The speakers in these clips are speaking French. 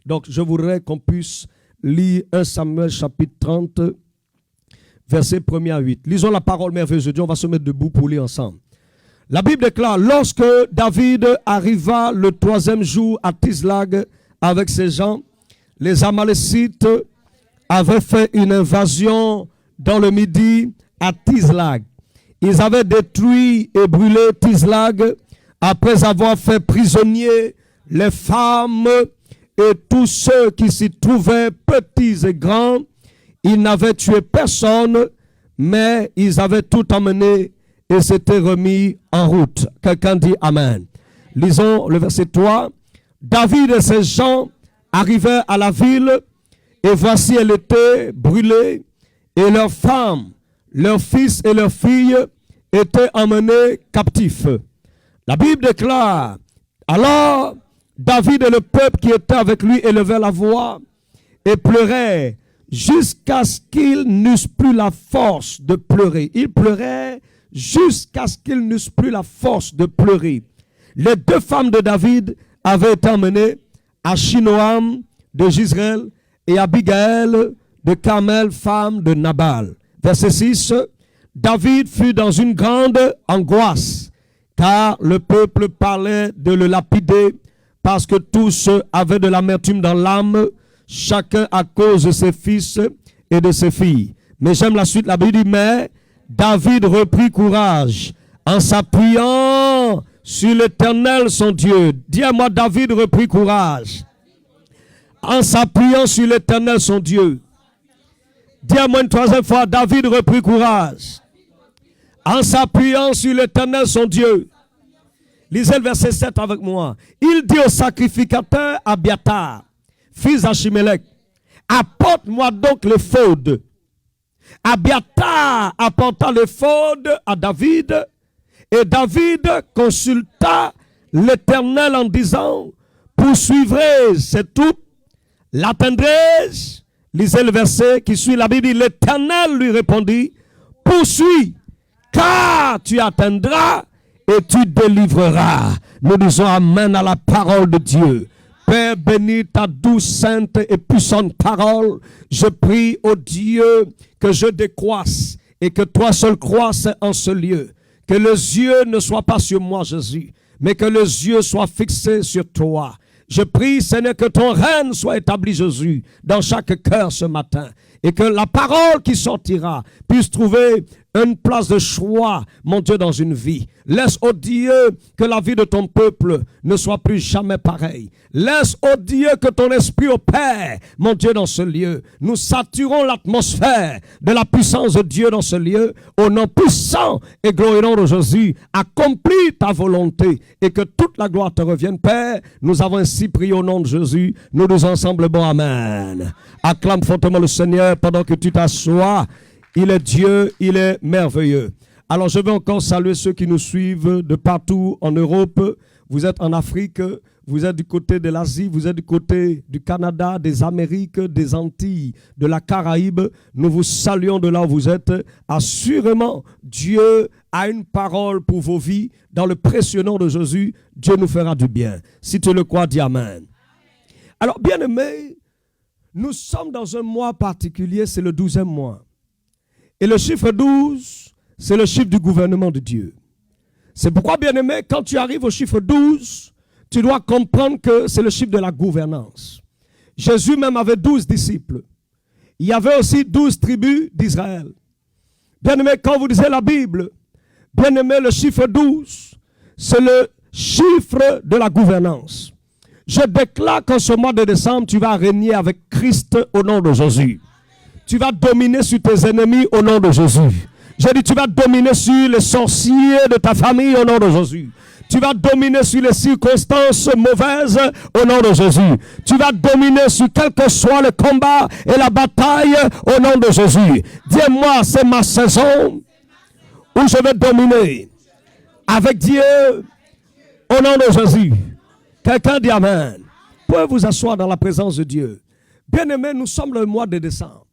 Donc, je voudrais qu'on puisse lire 1 Samuel chapitre 30, verset 1 à 8. Lisons la parole merveilleuse de Dieu. On va se mettre debout pour lire ensemble. La Bible déclare, lorsque David arriva le 3e jour à Tislag avec ses gens, les Amalécites avaient fait une invasion dans le Midi à Tislag. Ils avaient détruit et brûlé Tislag après avoir fait prisonniers les femmes et tous ceux qui s'y trouvaient, petits et grands. Ils n'avaient tué personne, mais ils avaient tout emmené et s'étaient remis en route. Quelqu'un dit Amen. Lisons le verset 3. David et ses gens arrivèrent à la ville, et voici elle était brûlée, et leurs femmes, leurs fils et leurs filles étaient emmenés captifs. La Bible déclare, alors David et le peuple qui était avec lui élevèrent la voix et pleuraient jusqu'à ce qu'ils n'eussent plus la force de pleurer. Ils pleuraient jusqu'à ce qu'ils n'eussent plus la force de pleurer. Les 2 femmes de David avaient été emmenées, Achinoam de Jezreel et Abigaël de Carmel, femme de Nabal. Verset 6, David fut dans une grande angoisse, car le peuple parlait de le lapider, parce que tous avaient de l'amertume dans l'âme, chacun à cause de ses fils et de ses filles. Mais j'aime la suite, la Bible dit, mais David reprit courage en s'appuyant sur l'Éternel son Dieu. Dis-moi, David reprit courage en s'appuyant sur l'Éternel son Dieu. Dis-moi une 3e fois, David reprit courage en s'appuyant sur l'Éternel son Dieu. Lisez le verset 7 avec moi. Il dit au sacrificateur Abiatar, fils d'Achimélec, apporte-moi donc l'éphod. Abiatar apporta l'éphod à David, et David consulta l'Éternel en disant, poursuivrai cette troupe, l'atteindrai-je? Lisez le verset qui suit, la Bible dit, l'Éternel lui répondit, poursuis, car tu atteindras et tu délivreras. Nous disons amen à la parole de Dieu. Père, bénis ta douce, sainte et puissante parole. Je prie au Dieu que je décroisse et que toi seul croisses en ce lieu. Que les yeux ne soient pas sur moi, Jésus, mais que les yeux soient fixés sur toi. Je prie, Seigneur, que ton règne soit établi, Jésus, dans chaque cœur ce matin. Et que la parole qui sortira puisse trouver une place de choix, mon Dieu, dans une vie. Laisse, oh Dieu, que la vie de ton peuple ne soit plus jamais pareille. Laisse, oh Dieu, que ton esprit opère, mon Dieu, dans ce lieu. Nous saturons l'atmosphère de la puissance de Dieu dans ce lieu. Au nom puissant et glorieux de Jésus, accomplis ta volonté et que toute la gloire te revienne, Père. Nous avons ainsi prié au nom de Jésus. Nous nous ensemble, bon amen. Acclame fortement le Seigneur pendant que tu t'assois. Il est Dieu, il est merveilleux. Alors je veux encore saluer ceux qui nous suivent de partout en Europe. Vous êtes en Afrique, vous êtes du côté de l'Asie, vous êtes du côté du Canada, des Amériques, des Antilles, de la Caraïbe. Nous vous saluons de là où vous êtes. Assurément, Dieu a une parole pour vos vies. Dans le précieux nom de Jésus, Dieu nous fera du bien. Si tu le crois, dis Amen. Alors, bien-aimés, nous sommes dans un mois particulier, c'est le 12e mois. Et le chiffre 12, c'est le chiffre du gouvernement de Dieu. C'est pourquoi, bien-aimé, quand tu arrives au chiffre 12, tu dois comprendre que c'est le chiffre de la gouvernance. Jésus même avait 12 disciples. Il y avait aussi 12 tribus d'Israël. Bien-aimé, quand vous lisez la Bible, bien-aimé, le chiffre 12, c'est le chiffre de la gouvernance. Je déclare qu'en ce mois de décembre, tu vas régner avec Christ au nom de Jésus. Tu vas dominer sur tes ennemis au nom de Jésus. J'ai dit, tu vas dominer sur les sorciers de ta famille au nom de Jésus. Tu vas dominer sur les circonstances mauvaises au nom de Jésus. Tu vas dominer sur quel que soit le combat et la bataille au nom de Jésus. Dis-moi, c'est ma saison où je vais dominer avec Dieu au nom de Jésus. Quelqu'un dit Amen. Vous pouvez vous asseoir dans la présence de Dieu. Bien-aimés, nous sommes le mois de décembre.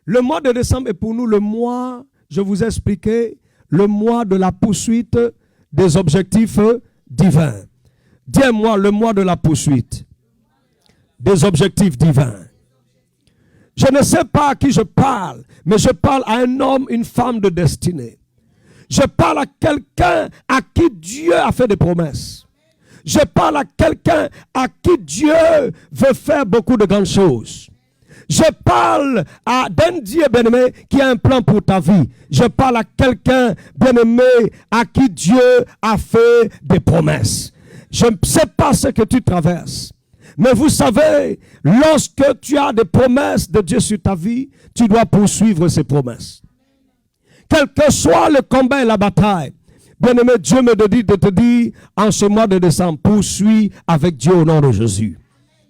Le mois de décembre est pour nous le mois, je vous ai expliqué, le mois de la poursuite des objectifs divins. Dis-moi, le mois de la poursuite des objectifs divins. Je ne sais pas à qui je parle, mais je parle à un homme, une femme de destinée. Je parle à quelqu'un à qui Dieu a fait des promesses. Je parle à quelqu'un à qui Dieu veut faire beaucoup de grandes choses. Je parle d'un Dieu bien-aimé qui a un plan pour ta vie. Je parle à quelqu'un bien-aimé à qui Dieu a fait des promesses. Je ne sais pas ce que tu traverses. Mais vous savez, lorsque tu as des promesses de Dieu sur ta vie, tu dois poursuivre ces promesses. Quel que soit le combat et la bataille, bien-aimé, Dieu me dit de te dire en ce mois de décembre, poursuis avec Dieu au nom de Jésus.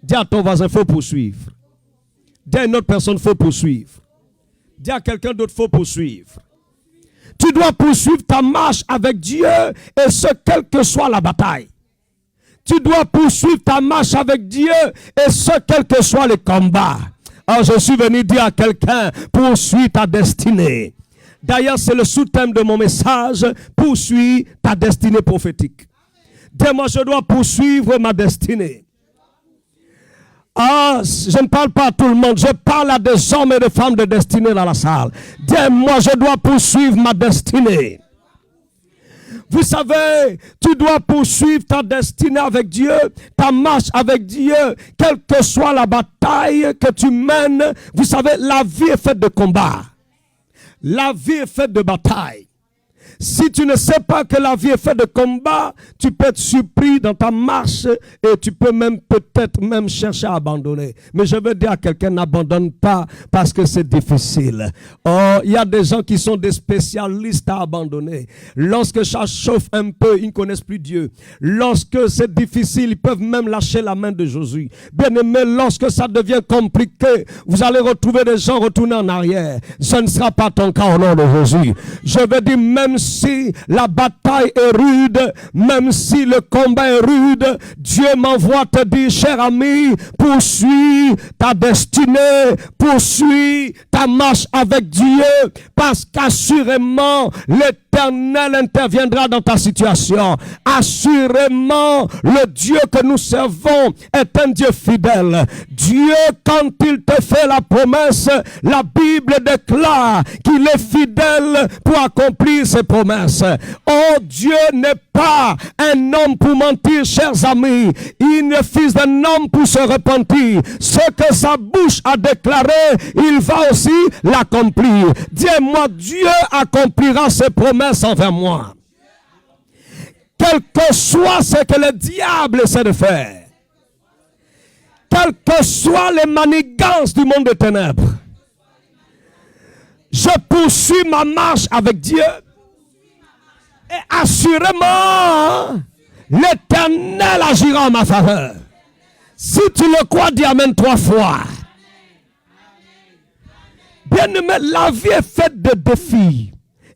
Dis à ton voisin, il faut poursuivre. Dis à une autre personne, il faut poursuivre. Dis à quelqu'un d'autre, il faut poursuivre. Tu dois poursuivre ta marche avec Dieu et ce, quelle que soit la bataille. Tu dois poursuivre ta marche avec Dieu et ce, quel que soit les combats. Alors je suis venu dire à quelqu'un, poursuis ta destinée. D'ailleurs, c'est le sous-thème de mon message, poursuis ta destinée prophétique. Dis-moi, je dois poursuivre ma destinée. Ah, je ne parle pas à tout le monde, je parle à des hommes et des femmes de destinée dans la salle. Dis-moi, je dois poursuivre ma destinée. Vous savez, tu dois poursuivre ta destinée avec Dieu, ta marche avec Dieu, quelle que soit la bataille que tu mènes. Vous savez, la vie est faite de combats. La vie est faite de bataille. Si tu ne sais pas que la vie est faite de combat, tu peux être surpris dans ta marche et tu peux même peut-être même chercher à abandonner. Mais je veux dire à quelqu'un, n'abandonne pas parce que c'est difficile. Oh, il y a des gens qui sont des spécialistes à abandonner. Lorsque ça chauffe un peu, ils ne connaissent plus Dieu. Lorsque c'est difficile, ils peuvent même lâcher la main de Jésus. Bien aimé, lorsque ça devient compliqué, vous allez retrouver des gens retourner en arrière. Ce ne sera pas ton cas au nom de Jésus. Je veux dire, même si la bataille est rude, même si le combat est rude, Dieu m'envoie te dire, cher ami, poursuis ta destinée, poursuis ta marche avec Dieu, parce qu'assurément, l'Éternel interviendra dans ta situation. Assurément, le Dieu que nous servons est un Dieu fidèle. Dieu, quand il te fait la promesse, la Bible déclare qu'il est fidèle pour accomplir ses promesses. Oh, Dieu n'est pas un homme pour mentir, chers amis. Il est fils d'un homme pour se repentir. Ce que sa bouche a déclaré, il va aussi l'accomplir. Dis-moi, Dieu accomplira ses promesses envers moi. Quel que soit ce que le diable essaie de faire, quelles que soient les manigances du monde des ténèbres, je poursuis ma marche avec Dieu. Et assurément, l'Éternel agira en ma faveur. Si tu le crois, dis amen 3 fois. Bien-aimé, la vie est faite de défis.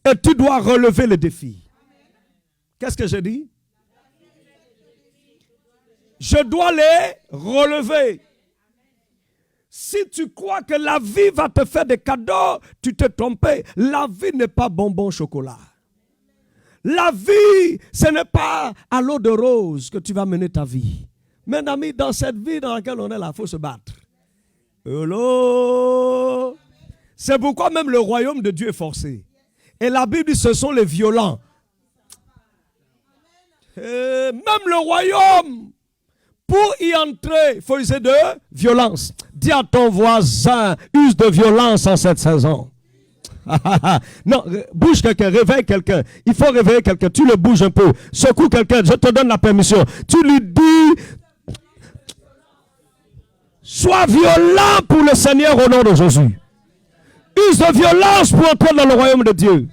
Et tu dois relever les défis. Qu'est-ce que je dis? Je dois les relever. Si tu crois que la vie va te faire des cadeaux, tu t'es trompé. La vie n'est pas bonbon chocolat. La vie, ce n'est pas à l'eau de rose que tu vas mener ta vie. Mes amis, dans cette vie dans laquelle on est là, il faut se battre. Hello. C'est pourquoi même le royaume de Dieu est forcé. Et la Bible dit, ce sont les violents. Et même le royaume, pour y entrer, il faut user de violence. Dis à ton voisin, use de violence en cette saison. Non, bouge quelqu'un, réveille quelqu'un. Il faut réveiller quelqu'un. Tu le bouges un peu. Secoue quelqu'un. Je te donne la permission. Tu lui dis, sois violent pour le Seigneur au nom de Jésus. Use de violence pour entrer dans le royaume de Dieu.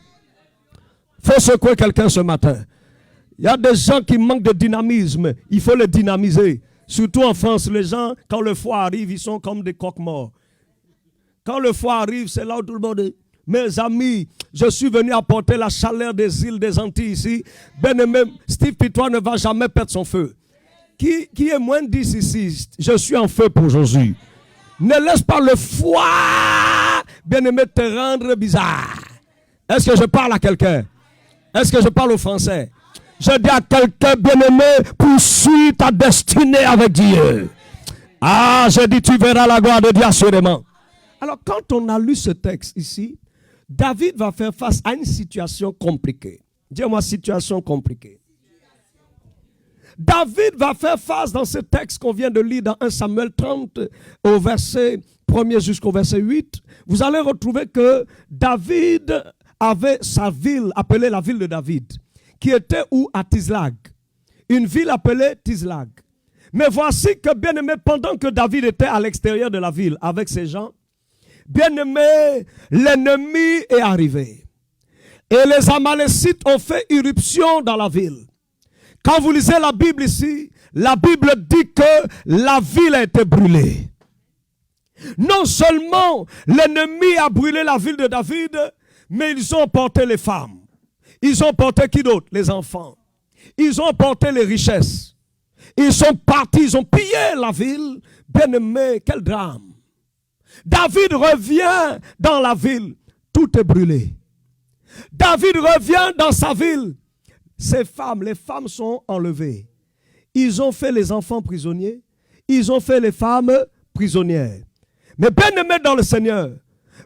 Il faut secouer quelqu'un ce matin. Il y a des gens qui manquent de dynamisme. Il faut les dynamiser. Surtout en France, les gens, quand le froid arrive, ils sont comme des coqs morts. Quand le froid arrive, c'est là où tout le monde est. Mes amis, je suis venu apporter la chaleur des îles des Antilles ici. Bien-aimé, Steve Pitois ne va jamais perdre son feu. Qui est moins de 10 ici? Je suis en feu pour Jésus. Ne laisse pas le froid, bien-aimé, te rendre bizarre. Est-ce que je parle à quelqu'un? Est-ce que je parle au français? Je dis à quelqu'un, bien-aimé, poursuis ta destinée avec Dieu. Ah, j'ai dit, tu verras la gloire de Dieu assurément. Alors, quand on a lu ce texte ici, David va faire face à une situation compliquée. Dis-moi, situation compliquée. David va faire face dans ce texte qu'on vient de lire dans 1 Samuel 30, au verset 1er jusqu'au verset 8. Vous allez retrouver que David avait sa ville, appelée la ville de David, qui était où? À Tizlag. Une ville appelée Tizlag. Mais voici que, bien aimé, pendant que David était à l'extérieur de la ville avec ses gens, bien aimé, l'ennemi est arrivé. Et les Amalécites ont fait irruption dans la ville. Quand vous lisez la Bible ici, la Bible dit que la ville a été brûlée. Non seulement l'ennemi a brûlé la ville de David, mais ils ont porté les femmes. Ils ont porté qui d'autre? Les enfants. Ils ont porté les richesses. Ils sont partis, ils ont pillé la ville. Bien-aimé, quel drame. David revient dans la ville, tout est brûlé. David revient dans sa ville. Ces femmes, les femmes sont enlevées. Ils ont fait les enfants prisonniers. Ils ont fait les femmes prisonnières. Mais bien-aimés dans le Seigneur,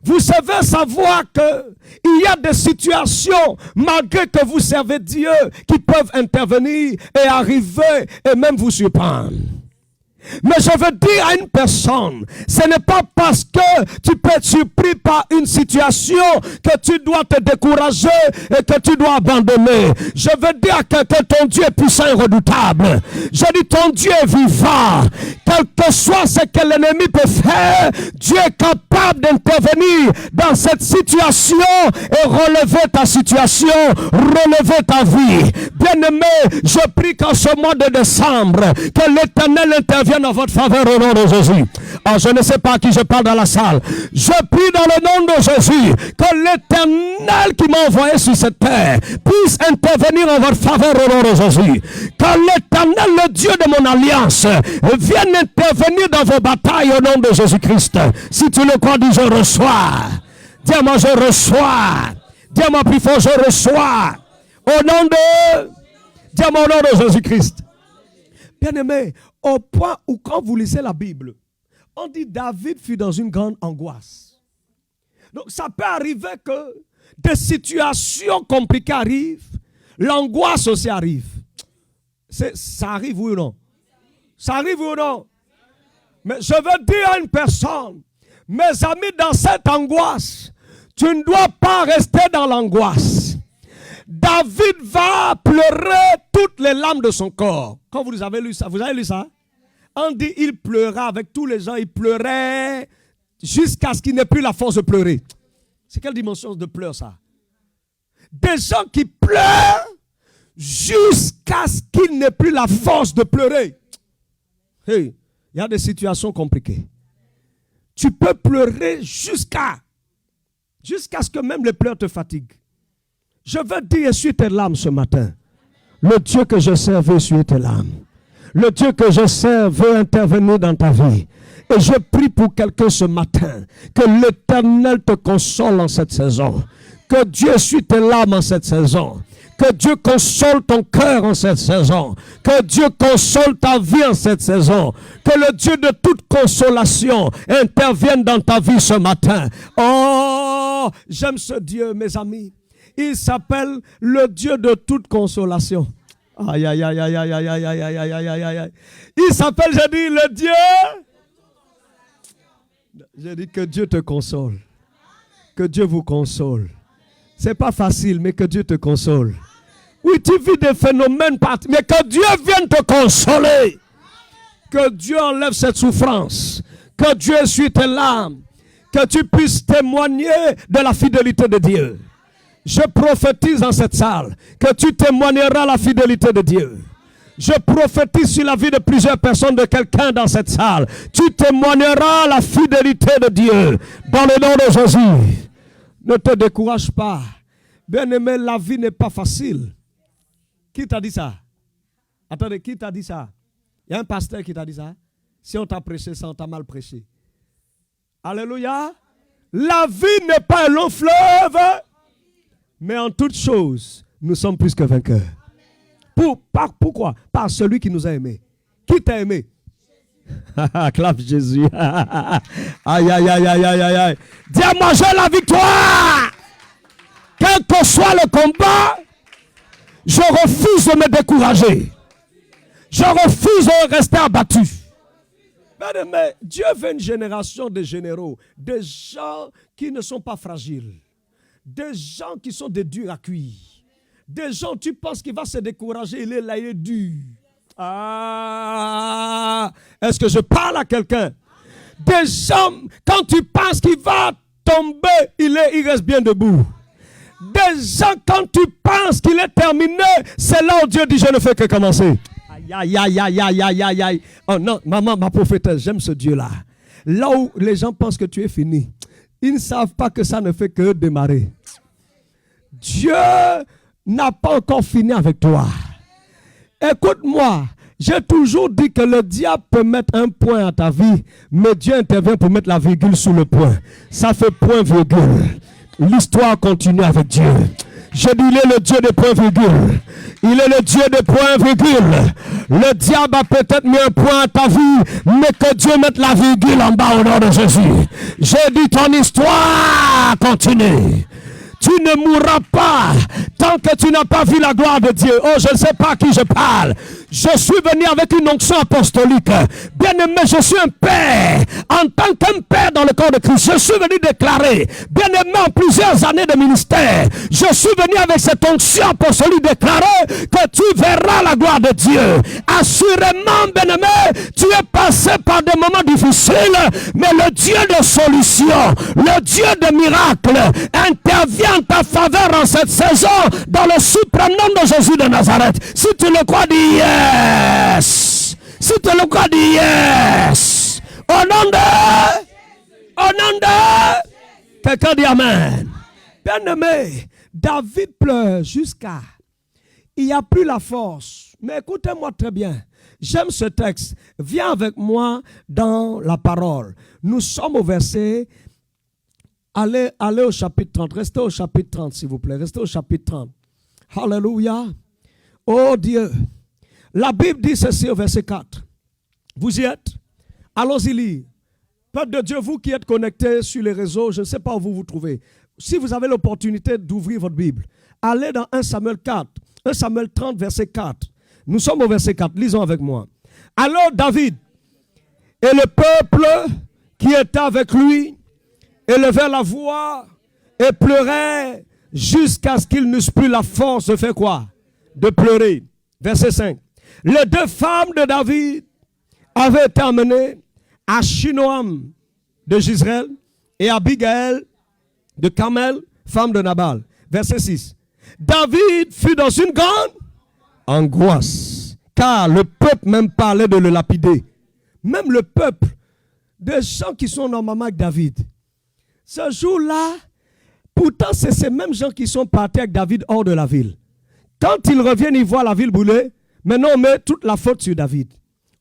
vous savez savoir qu'il y a des situations, malgré que vous servez Dieu, qui peuvent intervenir et arriver et même vous surprendre. Mais je veux dire à une personne, ce n'est pas parce que tu peux être surpris par une situation que tu dois te décourager et que tu dois abandonner. Je veux dire à quelqu'un, ton Dieu est puissant et redoutable. Je dis, ton Dieu est vivant. Quel que soit ce que l'ennemi peut faire, Dieu est capable d'intervenir dans cette situation et relever ta situation, relever ta vie. Bien-aimé, je prie qu'en ce mois de décembre, que l'Éternel intervienne dans votre faveur au nom de Jésus. Oh, je ne sais pas à qui je parle dans la salle. Je prie dans le nom de Jésus que l'Éternel qui m'a envoyé sur cette terre puisse intervenir en votre faveur au nom de Jésus. Que l'Éternel, le Dieu de mon alliance, vienne intervenir dans vos batailles au nom de Jésus-Christ. Si tu le crois, dis je reçois. Dis-moi je reçois. Dis-moi plus fort, je reçois. Au nom de... Dis-moi au nom de Jésus-Christ. Bien-aimé, au point où quand vous lisez la Bible, on dit David fut dans une grande angoisse. Donc ça peut arriver que des situations compliquées arrivent, l'angoisse aussi arrive. Ça arrive oui ou non? Ça arrive oui ou non? Mais je veux dire à une personne, mes amis, dans cette angoisse, tu ne dois pas rester dans l'angoisse. David va pleurer toutes les larmes de son corps. Quand vous avez lu ça, vous avez lu ça? On dit il pleura avec tous les gens, il pleurait jusqu'à ce qu'il n'ait plus la force de pleurer. C'est quelle dimension de pleurs ça? Des gens qui pleurent jusqu'à ce qu'il n'ait plus la force de pleurer. Hey, il y a des situations compliquées. Tu peux pleurer jusqu'à ce que même les pleurs te fatiguent. Je veux dire, essuie tes larmes ce matin. Le Dieu que je sers veut essuyer tes larmes. Le Dieu que je sers veut intervenir dans ta vie. Et je prie pour quelqu'un ce matin, que l'Éternel te console en cette saison. Que Dieu essuie tes larmes en cette saison. Que Dieu console ton cœur en cette saison. Que Dieu console ta vie en cette saison. Que le Dieu de toute consolation intervienne dans ta vie ce matin. Oh, j'aime ce Dieu, mes amis. Il s'appelle le Dieu de toute consolation. Aïe, aïe, aïe, aïe, aïe, aïe, aïe, aïe, aïe, aïe, aïe, aïe, aïe. Il s'appelle, je dis, le Dieu. Je dis que Dieu te console. Que Dieu vous console. C'est pas facile, mais que Dieu te console. Oui, tu vis des phénomènes partout, mais que Dieu vienne te consoler. Que Dieu enlève cette souffrance. Que Dieu essuie tes larmes. Que tu puisses témoigner de la fidélité de Dieu. Je prophétise dans cette salle que tu témoigneras la fidélité de Dieu. Je prophétise sur la vie de plusieurs personnes, de quelqu'un dans cette salle. Tu témoigneras la fidélité de Dieu dans le nom de Jésus. Ne te décourage pas. Bien-aimé, la vie n'est pas facile. Qui t'a dit ça? Attendez, qui t'a dit ça? Il y a un pasteur qui t'a dit ça? Si on t'a prêché ça, on t'a mal prêché. Alléluia. La vie n'est pas un long fleuve. Mais en toutes choses, nous sommes plus que vainqueurs. Pourquoi? Par celui qui nous a aimés. Qui t'a aimé? Acclame Jésus. Aïe, aïe, aïe, aïe, aïe, aïe. Dis-moi, j'ai la victoire. Quel que soit le combat, je refuse de me décourager. Je refuse de rester abattu. Mais Dieu veut une génération de généraux, des gens qui ne sont pas fragiles, des gens qui sont des durs à cuire, des gens, tu penses qu'il va se décourager, il est là, il est dur. Ah, est-ce que je parle à quelqu'un? Des gens, quand tu penses qu'il va tomber, il reste bien debout. Des gens, quand tu penses qu'il est terminé, c'est là où Dieu dit, je ne fais que commencer. Aïe, aïe, aïe, aïe, aïe, aïe, aïe. Oh non, maman, ma prophétesse, j'aime ce Dieu-là. Là où les gens pensent que tu es fini, ils ne savent pas que ça ne fait que démarrer. Dieu n'a pas encore fini avec toi. Écoute-moi, j'ai toujours dit que le diable peut mettre un point à ta vie, mais Dieu intervient pour mettre la virgule sous le point. Ça fait point virgule. L'histoire continue avec Dieu. Je dis, il est le Dieu des points virgules. Il est le Dieu des points virgules. Le diable a peut-être mis un point à ta vie, mais que Dieu mette la virgule en bas au nom de Jésus. J'ai dit, ton histoire continue. Tu ne mourras pas tant que tu n'as pas vu la gloire de Dieu. Oh, je ne sais pas à qui je parle. Je suis venu avec une onction apostolique. Bien-aimé, je suis un père. En tant qu'un père dans le corps de Christ, je suis venu déclarer, bien-aimé, en plusieurs années de ministère, je suis venu avec cette onction apostolique déclarer que tu verras la gloire de Dieu. Assurément, bien-aimé, tu es passé par des moments difficiles, mais le Dieu de solution, le Dieu de miracles, intervient en ta faveur en cette saison dans le suprême nom de Jésus de Nazareth. Si tu le crois, dis yes. Si tu le crois, dis yes. Au nom de quelqu'un dit amen. Bien-aimé, David pleure jusqu'à il n'y a plus la force. Mais écoutez-moi très bien. J'aime ce texte. Viens avec moi dans la parole. Nous sommes au verset. Allez au chapitre 30. Restez au chapitre 30, s'il vous plaît. Restez au chapitre 30. Alléluia. Oh Dieu. La Bible dit ceci au verset 4. Vous y êtes? Allons-y lire. Peuple de Dieu, vous qui êtes connectés sur les réseaux, je ne sais pas où vous vous trouvez. Si vous avez l'opportunité d'ouvrir votre Bible, allez dans 1 Samuel 4. 1 Samuel 30, verset 4. Nous sommes au verset 4. Lisons avec moi. Alors David et le peuple qui était avec lui élevèrent la voix et pleuraient jusqu'à ce qu'ils n'eussent plus la force de faire quoi? De pleurer. Verset 5. Les deux femmes de David avaient été amenées, Achinoam de Jezreel et Abigail de Carmel, femme de Nabal. Verset 6. David fut dans une grande angoisse, car le peuple même parlait de le lapider. Même le peuple, des gens qui sont normalement avec David. Ce jour-là, pourtant c'est ces mêmes gens qui sont partis avec David hors de la ville. Quand ils reviennent, ils voient la ville brûlée. Maintenant, on met toute la faute sur David.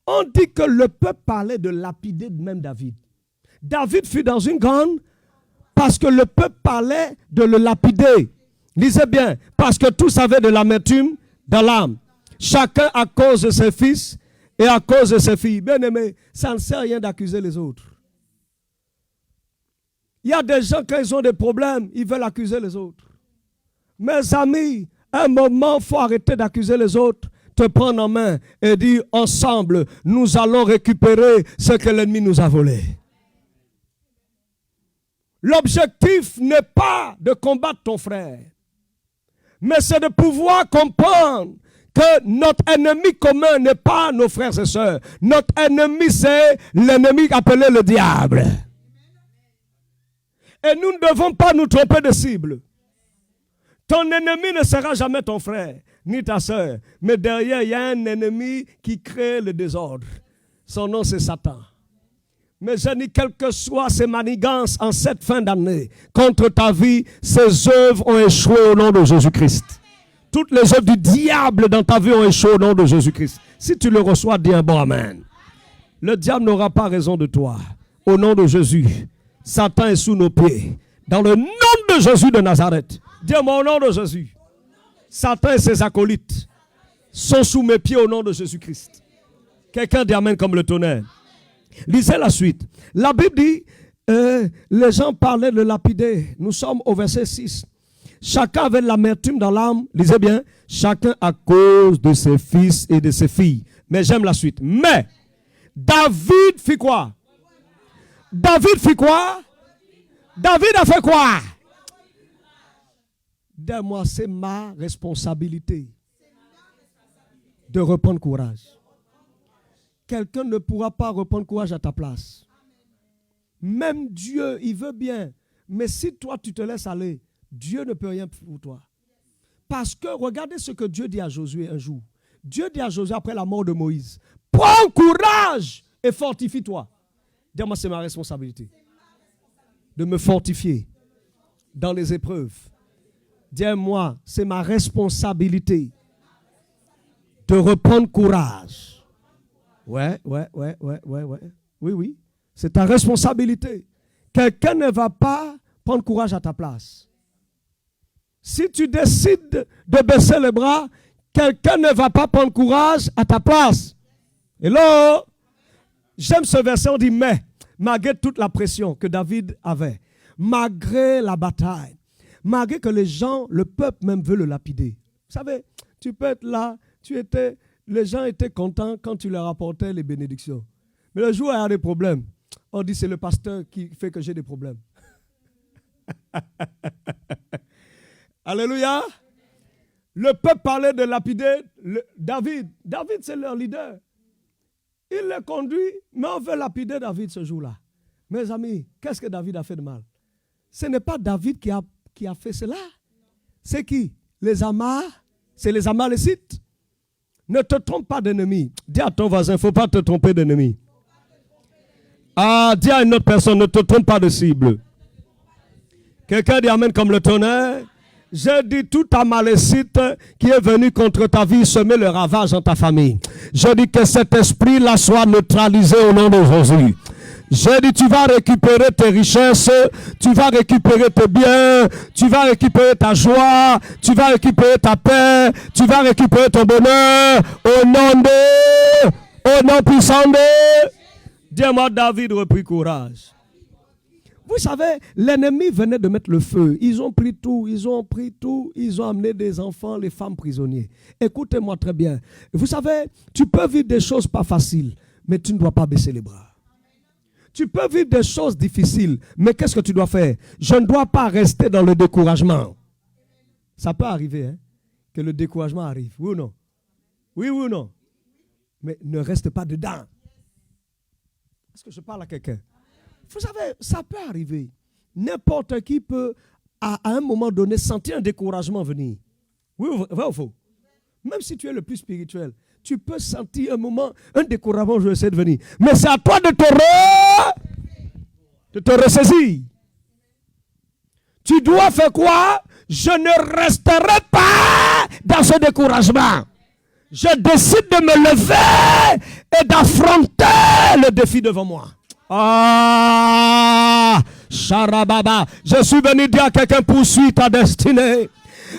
On dit que le peuple parlait de lapider même David. David fut dans une grande parce que le peuple parlait de le lapider. Lisez bien, parce que tous avaient de l'amertume dans l'âme. Chacun à cause de ses fils et à cause de ses filles. Bien aimé, ça ne sert à rien d'accuser les autres. Il y a des gens, quand ils ont des problèmes, ils veulent accuser les autres. Mes amis, un moment, il faut arrêter d'accuser les autres, te prendre en main et dire, ensemble, nous allons récupérer ce que l'ennemi nous a volé. L'objectif n'est pas de combattre ton frère, mais c'est de pouvoir comprendre que notre ennemi commun n'est pas nos frères et sœurs. Notre ennemi, c'est l'ennemi appelé le diable. Et nous ne devons pas nous tromper de cible. Ton ennemi ne sera jamais ton frère, ni ta sœur. Mais derrière, il y a un ennemi qui crée le désordre. Son nom, c'est Satan. Mais je dis, quelles que soient ses manigances en cette fin d'année, contre ta vie, ses œuvres ont échoué au nom de Jésus-Christ. Toutes les œuvres du diable dans ta vie ont échoué au nom de Jésus-Christ. Si tu le reçois, dis un bon amen. Le diable n'aura pas raison de toi. Au nom de Jésus, Satan est sous nos pieds. Dans le nom de Jésus de Nazareth. Dis-moi au nom de Jésus. Satan et ses acolytes sont sous mes pieds au nom de Jésus-Christ. Quelqu'un dit amen comme le tonnerre. Lisez la suite. La Bible dit, les gens parlaient de lapider. Nous sommes au verset 6. Chacun avait l'amertume dans l'âme. Lisez bien. Chacun à cause de ses fils et de ses filles. Mais j'aime la suite. Mais David fit quoi? David fit quoi? David a fait quoi? Dis-moi, c'est ma responsabilité de reprendre courage. Quelqu'un ne pourra pas reprendre courage à ta place. Même Dieu, il veut bien. Mais si toi, tu te laisses aller, Dieu ne peut rien pour toi. Parce que regardez ce que Dieu dit à Josué un jour. Dieu dit à Josué après la mort de Moïse, prends courage et fortifie-toi. Dis-moi, c'est ma responsabilité de me fortifier dans les épreuves. Dis-moi, c'est ma responsabilité de reprendre courage. Ouais. Oui. C'est ta responsabilité. Quelqu'un ne va pas prendre courage à ta place. Si tu décides de baisser les bras, quelqu'un ne va pas prendre courage à ta place. Hello? J'aime ce verset, on dit, mais, malgré toute la pression que David avait, malgré la bataille, malgré que les gens, le peuple même veut le lapider. Vous savez, tu peux être là, les gens étaient contents quand tu leur apportais les bénédictions. Mais le jour où il y a des problèmes, on dit c'est le pasteur qui fait que j'ai des problèmes. Alléluia. Le peuple parlait de lapider David. David, c'est leur leader. Il les conduit, mais on veut lapider David ce jour-là. Mes amis, qu'est-ce que David a fait de mal? Ce n'est pas David qui a fait cela. C'est qui? C'est les Amalécites. Ne te trompe pas d'ennemi. Dis à ton voisin, il ne faut pas te tromper d'ennemi. Ah, dis à une autre personne, ne te trompe pas de cible. Quelqu'un dit amen comme le tonnerre. J'ai dit tout Amalécite qui est venu contre ta vie semer le ravage dans ta famille. Je dis que cet esprit-là soit neutralisé au nom de Jésus. J'ai dit tu vas récupérer tes richesses, tu vas récupérer tes biens, tu vas récupérer ta joie, tu vas récupérer ta paix, tu vas récupérer ton bonheur au nom puissant de... Dis-moi, David reprit courage. Vous savez, l'ennemi venait de mettre le feu. Ils ont pris tout, ils ont amené des enfants, les femmes prisonniers. Écoutez-moi très bien. Vous savez, tu peux vivre des choses pas faciles, mais tu ne dois pas baisser les bras. Tu peux vivre des choses difficiles, mais qu'est-ce que tu dois faire? Je ne dois pas rester dans le découragement. Ça peut arriver, hein, que le découragement arrive, oui ou non? Oui ou non? Mais ne reste pas dedans. Est-ce que je parle à quelqu'un? Vous savez, ça peut arriver. N'importe qui peut, à un moment donné, sentir un découragement venir. Oui, vrai ou faux? Même si tu es le plus spirituel, tu peux sentir un moment, un découragement, je vais de venir. Mais c'est à toi de te ressaisir. Tu dois faire quoi? Je ne resterai pas dans ce découragement. Je décide de me lever et d'affronter le défi devant moi. Ah, Charababa, je suis venu dire à quelqu'un, poursuis ta destinée.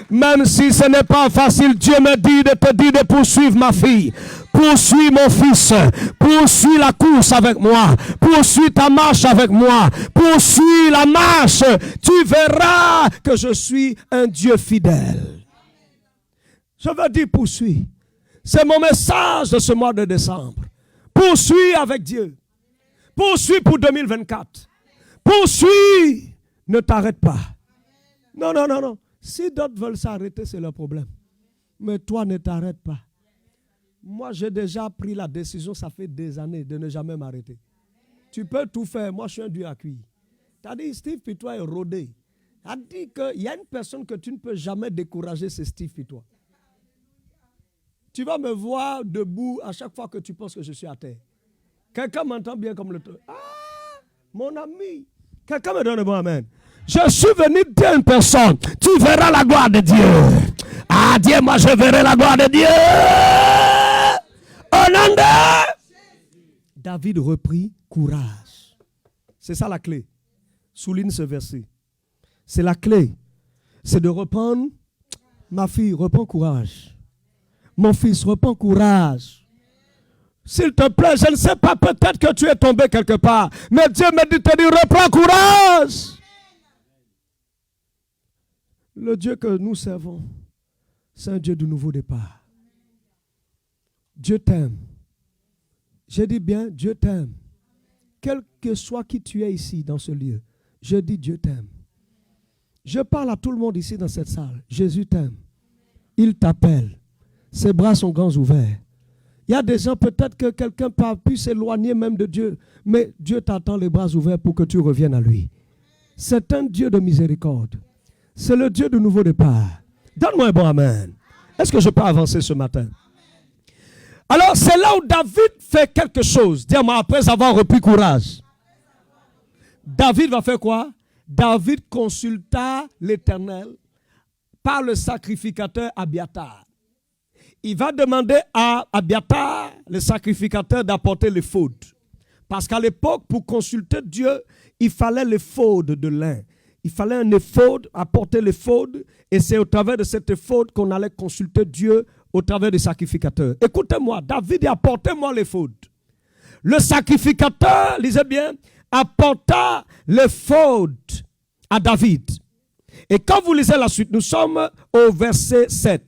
Même si ce n'est pas facile, Dieu me dit de te dire de poursuivre ma fille. Poursuis mon fils. Poursuis la course avec moi. Poursuis ta marche avec moi. Poursuis la marche. Tu verras que je suis un Dieu fidèle. Je veux dire poursuis. C'est mon message de ce mois de décembre. Poursuis avec Dieu. Poursuis pour 2024. Poursuis. Ne t'arrête pas. Non. Si d'autres veulent s'arrêter, c'est leur problème. Mais toi, ne t'arrête pas. Moi, j'ai déjà pris la décision, ça fait des années, de ne jamais m'arrêter. Tu peux tout faire. Moi, je suis un Dieu à cuire. Tu as dit, Steve Pitois est rodé. Tu as dit qu'il y a une personne que tu ne peux jamais décourager, c'est Steve Pitois. Tu vas me voir debout à chaque fois que tu penses que je suis à terre. Quelqu'un m'entend bien comme le temps. Ah, mon ami. Quelqu'un me donne un bon amen. Je suis venu dire à une personne, tu verras la gloire de Dieu. Ah, dis-moi, je verrai la gloire de Dieu. Au nom de... David reprit courage. C'est ça la clé. Souligne ce verset. C'est la clé. C'est de reprendre. Ma fille, reprends courage. Mon fils, reprends courage. S'il te plaît, je ne sais pas, peut-être que tu es tombé quelque part. Mais Dieu me dit, te dit, reprends courage. Le Dieu que nous servons, c'est un Dieu de nouveau départ. Dieu t'aime. Je dis bien, Dieu t'aime. Quel que soit qui tu es ici, dans ce lieu, je dis Dieu t'aime. Je parle à tout le monde ici dans cette salle. Jésus t'aime. Il t'appelle. Ses bras sont grands ouverts. Il y a des gens, peut-être que quelqu'un pu s'éloigner même de Dieu, mais Dieu t'attend les bras ouverts pour que tu reviennes à lui. C'est un Dieu de miséricorde. C'est le Dieu de nouveau départ. Donne-moi un bon amen. Est-ce que je peux avancer ce matin? Alors, c'est là où David fait quelque chose. Dis-moi, après avoir repris courage. David va faire quoi? David consulta l'Éternel par le sacrificateur Abiathar. Il va demander à Abiathar, le sacrificateur, d'apporter l'éphod. Parce qu'à l'époque, pour consulter Dieu, il fallait l'éphod de lin. Il fallait un éphod, apporter l'éphod, et c'est au travers de cet éphod qu'on allait consulter Dieu au travers des sacrificateurs. Écoutez-moi, David dit, apportez-moi l'éphod. Le sacrificateur, lisez bien, apporta l'éphod à David. Et quand vous lisez la suite, nous sommes au verset 7.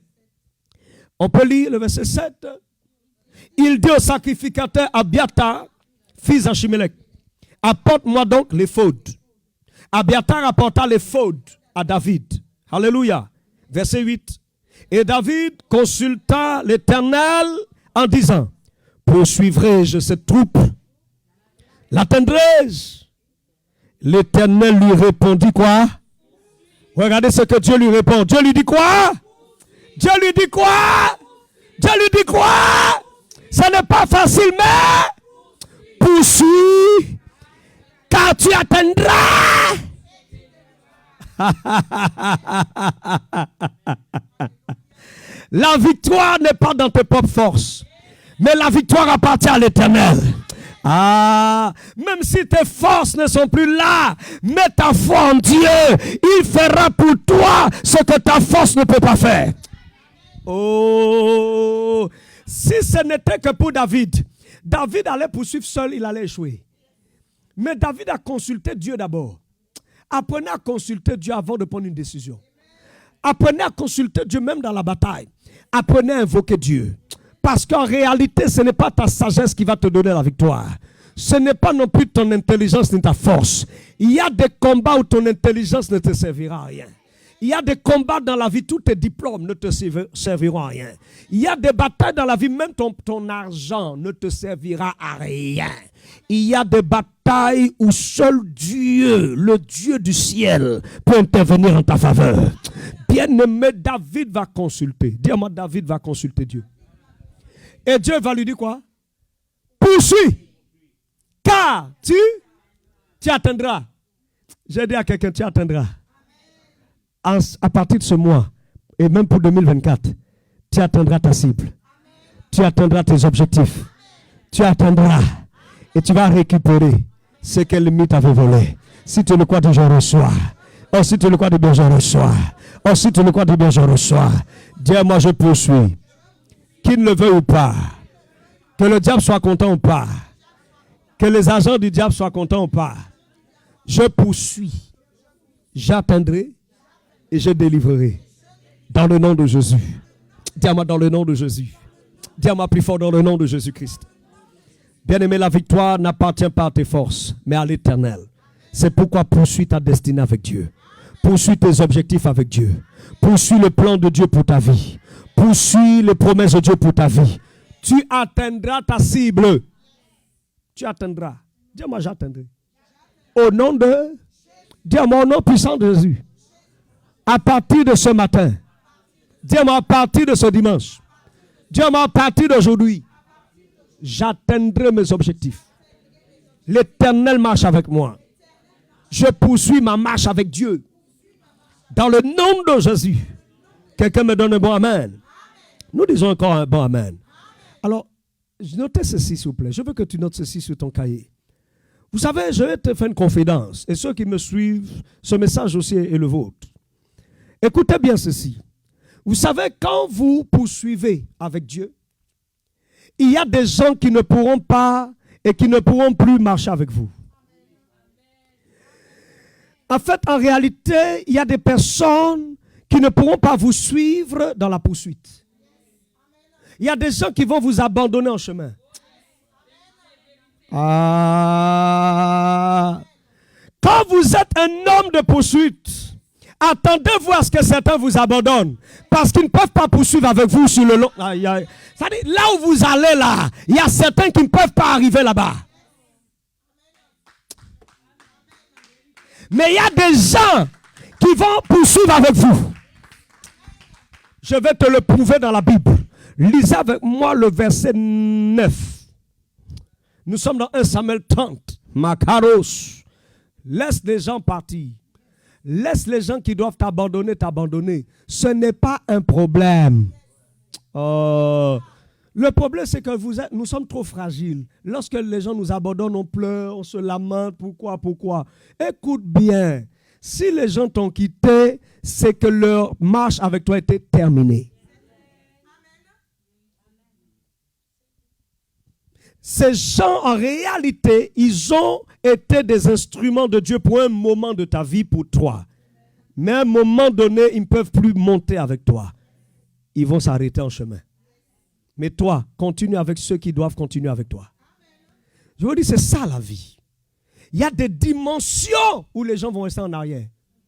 On peut lire le verset 7. Il dit au sacrificateur Abiathar, fils d'Achimélec, apporte-moi donc l'éphod. Abiathar apporta l'éphod à David. Alléluia. Verset 8. Et David consulta l'Éternel en disant, poursuivrai-je cette troupe? L'atteindrai-je? L'Éternel lui répondit quoi? Regardez ce que Dieu lui répond. Dieu lui dit quoi? Dieu lui dit quoi? Dieu lui dit quoi? Ce n'est pas facile, mais poursuis, car tu atteindras. La victoire n'est pas dans tes propres forces, mais la victoire appartient à l'Éternel. Ah, même si tes forces ne sont plus là, mets ta foi en Dieu. Il fera pour toi ce que ta force ne peut pas faire. Oh, si ce n'était que pour David, David allait poursuivre seul, il allait échouer. Mais David a consulté Dieu d'abord. Apprenez à consulter Dieu avant de prendre une décision. Apprenez à consulter Dieu même dans la bataille. Apprenez à invoquer Dieu. Parce qu'en réalité, ce n'est pas ta sagesse qui va te donner la victoire. Ce n'est pas non plus ton intelligence ni ta force. Il y a des combats où ton intelligence ne te servira à rien. Il y a des combats dans la vie, tous tes diplômes ne te serviront à rien. Il y a des batailles dans la vie, même ton argent ne te servira à rien. Il y a des batailles où seul Dieu, le Dieu du ciel, peut intervenir en ta faveur. Bien-aimé, David va consulter. Dis-moi, David va consulter Dieu. Et Dieu va lui dire quoi? Poursuis, car tu atteindras. J'ai dit à quelqu'un, tu atteindras. À partir de ce mois, et même pour 2024, tu atteindras ta cible. Tu atteindras tes objectifs. Tu atteindras. Et tu vas récupérer ce que l'ennemi t'avait volé. Si tu le crois, je reçois. Oh, si tu le crois, bien, je reçois. Oh, si tu le crois, bien, je reçois. Dis-moi, je poursuis. Qu'il ne le veuille ou pas. Que le diable soit content ou pas. Que les agents du diable soient contents ou pas. Je poursuis. J'atteindrai. Et je délivrerai. Dans le nom de Jésus. Dis-moi dans le nom de Jésus. Dis-moi plus fort dans le nom de Jésus-Christ. Bien-aimé, la victoire n'appartient pas à tes forces, mais à l'Éternel. C'est pourquoi poursuis ta destinée avec Dieu. Poursuis tes objectifs avec Dieu. Poursuis le plan de Dieu pour ta vie. Poursuis les promesses de Dieu pour ta vie. Tu atteindras ta cible. Tu atteindras. Dis-moi, j'atteindrai. Au nom de... Dis-moi, au nom puissant de Jésus. À partir de ce matin, dis-moi à partir de ce dimanche, dis-moi à partir d'aujourd'hui, j'atteindrai mes objectifs. L'Éternel marche avec moi. Je poursuis ma marche avec Dieu. Dans le nom de Jésus. Quelqu'un me donne un bon amen. Nous disons encore un bon amen. Alors, notez ceci s'il vous plaît. Je veux que tu notes ceci sur ton cahier. Vous savez, je vais te faire une confidence. Et ceux qui me suivent, ce message aussi est le vôtre. Écoutez bien ceci. Vous savez, quand vous poursuivez avec Dieu, il y a des gens qui ne pourront pas et qui ne pourront plus marcher avec vous. En fait, en réalité, il y a des personnes qui ne pourront pas vous suivre dans la poursuite. Il y a des gens qui vont vous abandonner en chemin. Quand vous êtes un homme de poursuite, attendez-vous à ce que certains vous abandonnent. Parce qu'ils ne peuvent pas poursuivre avec vous sur le long. C'est-à-dire, là où vous allez là, il y a certains qui ne peuvent pas arriver là-bas. Mais il y a des gens qui vont poursuivre avec vous. Je vais te le prouver dans la Bible. Lisez avec moi le verset 9. Nous sommes dans 1 Samuel 30. Makaros. Laisse les gens partir. Laisse les gens qui doivent t'abandonner, t'abandonner. Ce n'est pas un problème. Le problème, c'est que nous sommes trop fragiles. Lorsque les gens nous abandonnent, on pleure, on se lamente. Pourquoi? Écoute bien. Si les gens t'ont quitté, c'est que leur marche avec toi était terminée. Ces gens, en réalité, ils ont été des instruments de Dieu pour un moment de ta vie, pour toi. Mais à un moment donné, ils ne peuvent plus monter avec toi. Ils vont s'arrêter en chemin. Mais toi, continue avec ceux qui doivent continuer avec toi. Je vous dis, c'est ça la vie. Il y a des dimensions où les gens vont rester en arrière.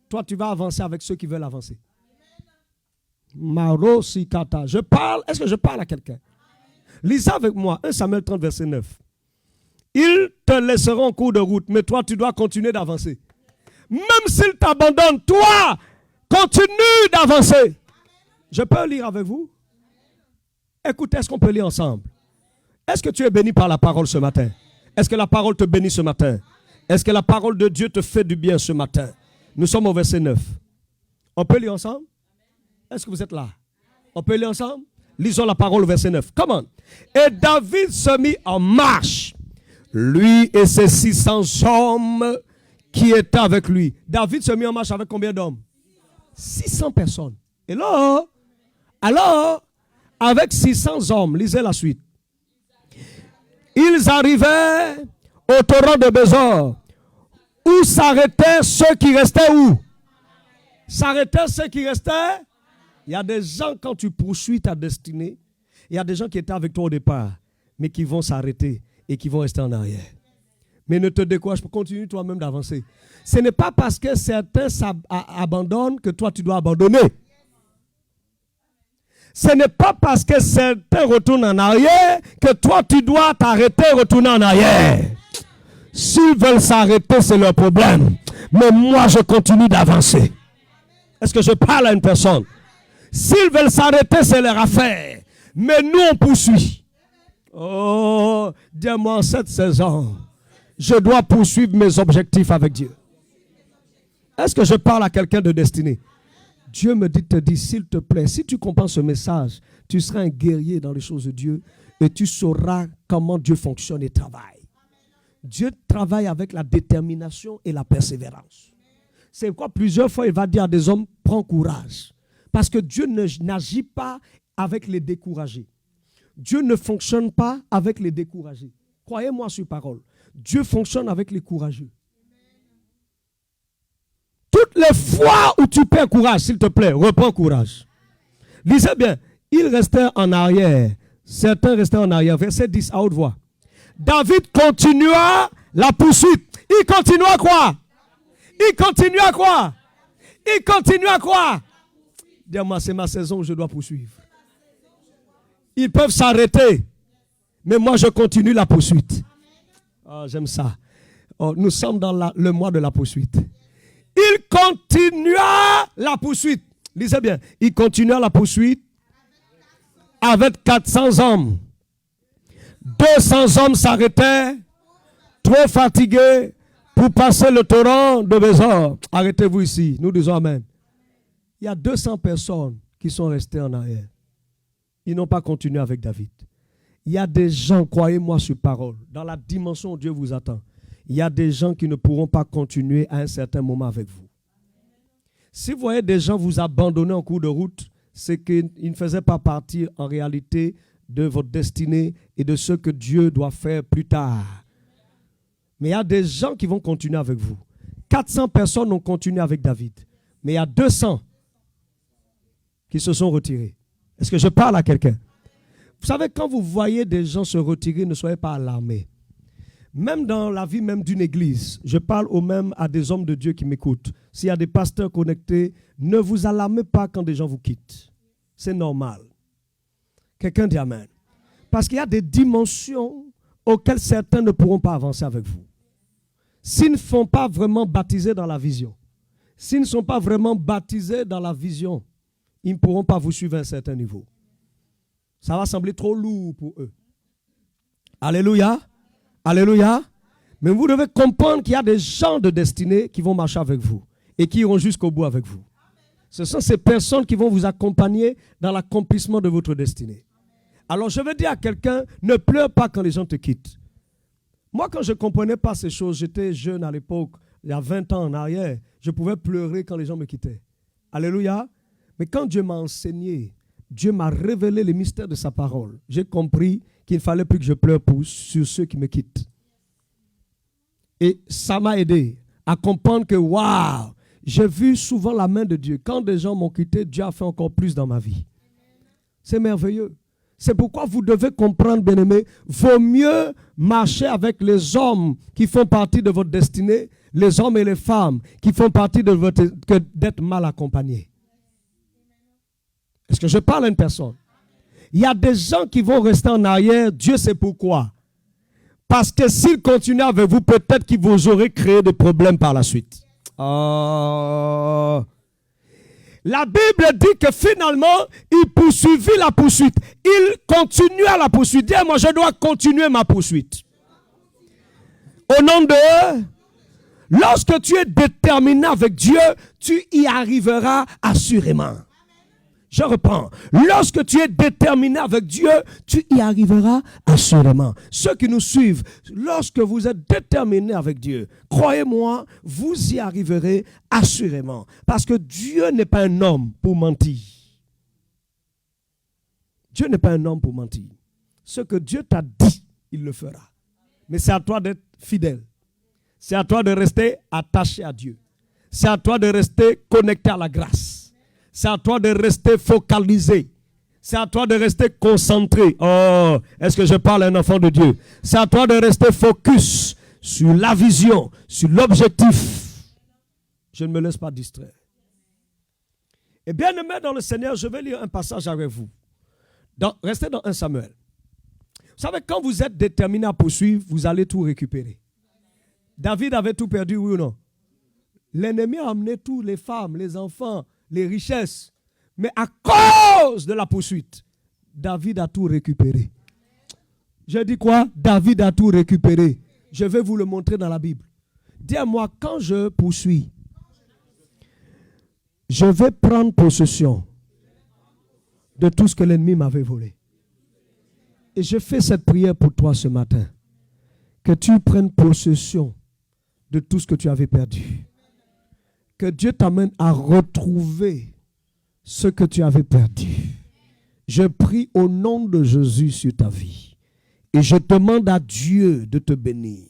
Toi, tu vas avancer avec ceux qui veulent avancer. Maro Sikata. Est-ce que je parle à quelqu'un? Lisez avec moi, 1 Samuel 30, verset 9. Ils te laisseront en cours de route, mais toi, tu dois continuer d'avancer. Même s'ils t'abandonnent, toi, continue d'avancer. Je peux lire avec vous? Écoutez, est-ce qu'on peut lire ensemble? Est-ce que tu es béni par la parole ce matin? Est-ce que la parole te bénit ce matin? Est-ce que la parole de Dieu te fait du bien ce matin? Nous sommes au verset 9. On peut lire ensemble? Est-ce que vous êtes là? On peut lire ensemble? Lisons la parole au verset 9. Comment? Et David se mit en marche, lui et ses 600 hommes qui étaient avec lui. David se mit en marche avec combien d'hommes? 600 personnes. Et là, alors, avec 600 hommes, lisez la suite. Ils arrivaient au torrent de Bézor, où s'arrêtaient ceux qui restaient où? S'arrêtaient ceux qui restaient? Il y a des gens, quand tu poursuis ta destinée, il y a des gens qui étaient avec toi au départ, mais qui vont s'arrêter et qui vont rester en arrière. Mais ne te décourage pas, continue toi-même d'avancer. Ce n'est pas parce que certains abandonnent que toi tu dois abandonner. Ce n'est pas parce que certains retournent en arrière que toi tu dois t'arrêter et retourner en arrière. S'ils veulent s'arrêter, c'est leur problème. Mais moi, je continue d'avancer. Est-ce que je parle à une personne? S'ils veulent s'arrêter, c'est leur affaire. Mais nous, on poursuit. Oh, dis-moi, en cette saison, je dois poursuivre mes objectifs avec Dieu. Est-ce que je parle à quelqu'un de destinée? Dieu me dit, te dit, s'il te plaît, si tu comprends ce message, tu seras un guerrier dans les choses de Dieu et tu sauras comment Dieu fonctionne et travaille. Dieu travaille avec la détermination et la persévérance. C'est pourquoi plusieurs fois il va dire à des hommes, prends courage. Parce que Dieu n'agit pas avec les découragés. Dieu ne fonctionne pas avec les découragés. Croyez-moi sur parole. Dieu fonctionne avec les courageux. Toutes les fois où tu perds courage, s'il te plaît, reprends courage. Lisez bien, ils restaient en arrière. Certains restaient en arrière. Verset 10 à haute voix. David continua la poursuite. Il continua quoi? Il continua quoi? Il continua quoi? Dis-moi, c'est ma saison où je dois poursuivre. Ils peuvent s'arrêter, mais moi je continue la poursuite. Oh, j'aime ça. Oh, nous sommes dans le mois de la poursuite. Il continua la poursuite. Lisez bien. Il continua la poursuite avec 400 hommes. 200 hommes s'arrêtaient, trop fatigués pour passer le torrent de Bézor. Arrêtez-vous ici. Nous disons amen. Il y a 200 personnes qui sont restées en arrière. Ils n'ont pas continué avec David. Il y a des gens, croyez-moi sur parole, dans la dimension où Dieu vous attend. Il y a des gens qui ne pourront pas continuer à un certain moment avec vous. Si vous voyez des gens vous abandonner en cours de route, c'est qu'ils ne faisaient pas partie en réalité de votre destinée et de ce que Dieu doit faire plus tard. Mais il y a des gens qui vont continuer avec vous. 400 personnes ont continué avec David. Mais il y a 200 qui se sont retirés. Est-ce que je parle à quelqu'un? Vous savez, quand vous voyez des gens se retirer, ne soyez pas alarmés. Même dans la vie même d'une église, je parle même à des hommes de Dieu qui m'écoutent. S'il y a des pasteurs connectés, ne vous alarmez pas quand des gens vous quittent. C'est normal. Quelqu'un dit amen. Parce qu'il y a des dimensions auxquelles certains ne pourront pas avancer avec vous. S'ils ne sont pas vraiment baptisés dans la vision, s'ils ne sont pas vraiment baptisés dans la vision, ils ne pourront pas vous suivre à un certain niveau. Ça va sembler trop lourd pour eux. Alléluia. Alléluia. Mais vous devez comprendre qu'il y a des gens de destinée qui vont marcher avec vous et qui iront jusqu'au bout avec vous. Ce sont ces personnes qui vont vous accompagner dans l'accomplissement de votre destinée. Alors je veux dire à quelqu'un, ne pleure pas quand les gens te quittent. Moi, quand je ne comprenais pas ces choses, j'étais jeune à l'époque, il y a 20 ans en arrière, je pouvais pleurer quand les gens me quittaient. Alléluia. Mais quand Dieu m'a enseigné, Dieu m'a révélé les mystères de sa parole, j'ai compris qu'il ne fallait plus que je pleure sur ceux qui me quittent. Et ça m'a aidé à comprendre que, waouh, j'ai vu souvent la main de Dieu. Quand des gens m'ont quitté, Dieu a fait encore plus dans ma vie. C'est merveilleux. C'est pourquoi vous devez comprendre, bien-aimés, vaut mieux marcher avec les hommes qui font partie de votre destinée, les hommes et les femmes qui font partie de votre, que d'être mal accompagnés. Est-ce que je parle à une personne? Il y a des gens qui vont rester en arrière, Dieu sait pourquoi. Parce que s'ils continuent avec vous, peut-être qu'ils vous auraient créé des problèmes par la suite. La Bible dit que finalement, il poursuivit la poursuite. Il continua la poursuite. Dis, moi, je dois continuer ma poursuite. Au nom de... Lorsque tu es déterminé avec Dieu, tu y arriveras assurément. Je reprends. Lorsque tu es déterminé avec Dieu, tu y arriveras assurément. Ceux qui nous suivent, lorsque vous êtes déterminé avec Dieu, croyez-moi, vous y arriverez assurément. Parce que Dieu n'est pas un homme pour mentir. Dieu n'est pas un homme pour mentir. Ce que Dieu t'a dit, il le fera. Mais c'est à toi d'être fidèle. C'est à toi de rester attaché à Dieu. C'est à toi de rester connecté à la grâce. C'est à toi de rester focalisé. C'est à toi de rester concentré. Oh, est-ce que je parle à un enfant de Dieu? C'est à toi de rester focus sur la vision, sur l'objectif. Je ne me laisse pas distraire. Et bien aimé dans le Seigneur, je vais lire un passage avec vous. Restez dans 1 Samuel. Vous savez, quand vous êtes déterminé à poursuivre, vous allez tout récupérer. David avait tout perdu, oui ou non? L'ennemi a amené tous les femmes, les enfants, les richesses. Mais à cause de la poursuite, David a tout récupéré. Je dis quoi? David a tout récupéré. Je vais vous le montrer dans la Bible. Dis-moi, quand je poursuis, je vais prendre possession de tout ce que l'ennemi m'avait volé. Et je fais cette prière pour toi ce matin. Que tu prennes possession de tout ce que tu avais perdu. Que Dieu t'amène à retrouver ce que tu avais perdu. Je prie au nom de Jésus sur ta vie. Et je demande à Dieu de te bénir.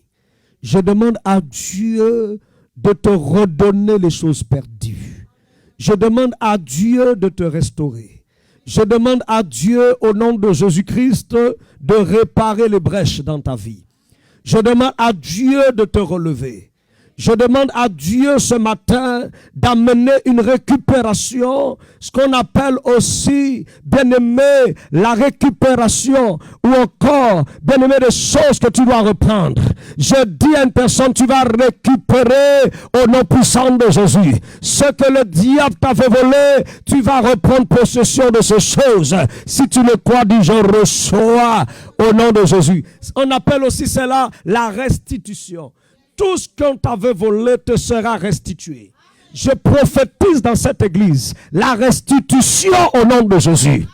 Je demande à Dieu de te redonner les choses perdues. Je demande à Dieu de te restaurer. Je demande à Dieu, au nom de Jésus-Christ, de réparer les brèches dans ta vie. Je demande à Dieu de te relever. Je demande à Dieu ce matin d'amener une récupération, ce qu'on appelle aussi, bien-aimé, la récupération, ou encore, bien-aimé, des choses que tu dois reprendre. Je dis à une personne, tu vas récupérer au nom puissant de Jésus. Ce que le diable t'avait volé, tu vas reprendre possession de ces choses. Si tu le crois, dis, je reçois au nom de Jésus. On appelle aussi cela la restitution. Tout ce qu'on t'avait volé te sera restitué. Je prophétise dans cette église la restitution au nom de Jésus.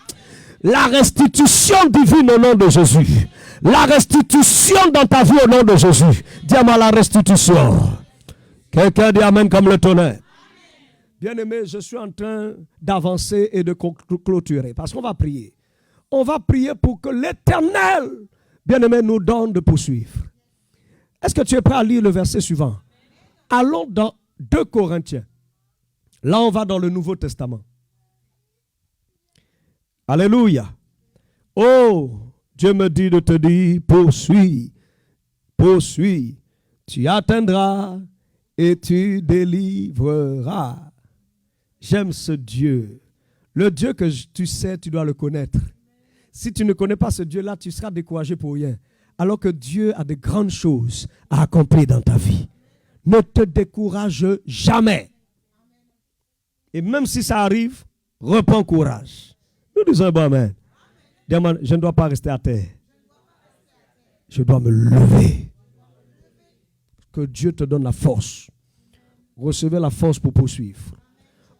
La restitution divine au nom de Jésus. La restitution dans ta vie au nom de Jésus. Dis-moi la restitution. Quelqu'un dit amen comme le tonnerre. Bien-aimé, je suis en train d'avancer et de clôturer parce qu'on va prier. on va prier pour que l'Éternel, bien-aimé, nous donne de poursuivre. Est-ce que tu es prêt à lire le verset suivant? Allons dans 2 Corinthiens. Là, on va dans le Nouveau Testament. Alléluia. Oh, Dieu me dit de te dire, poursuis, poursuis. Tu atteindras et tu délivreras. J'aime ce Dieu. Le Dieu que tu sais, tu dois le connaître. Si tu ne connais pas ce Dieu-là, tu seras découragé pour rien. Alors que Dieu a de grandes choses à accomplir dans ta vie. Ne te décourage jamais. Et même si ça arrive, reprends courage. Nous disons bon amen. Je ne dois pas rester à terre. Je dois me lever. Que Dieu te donne la force. Recevez la force pour poursuivre.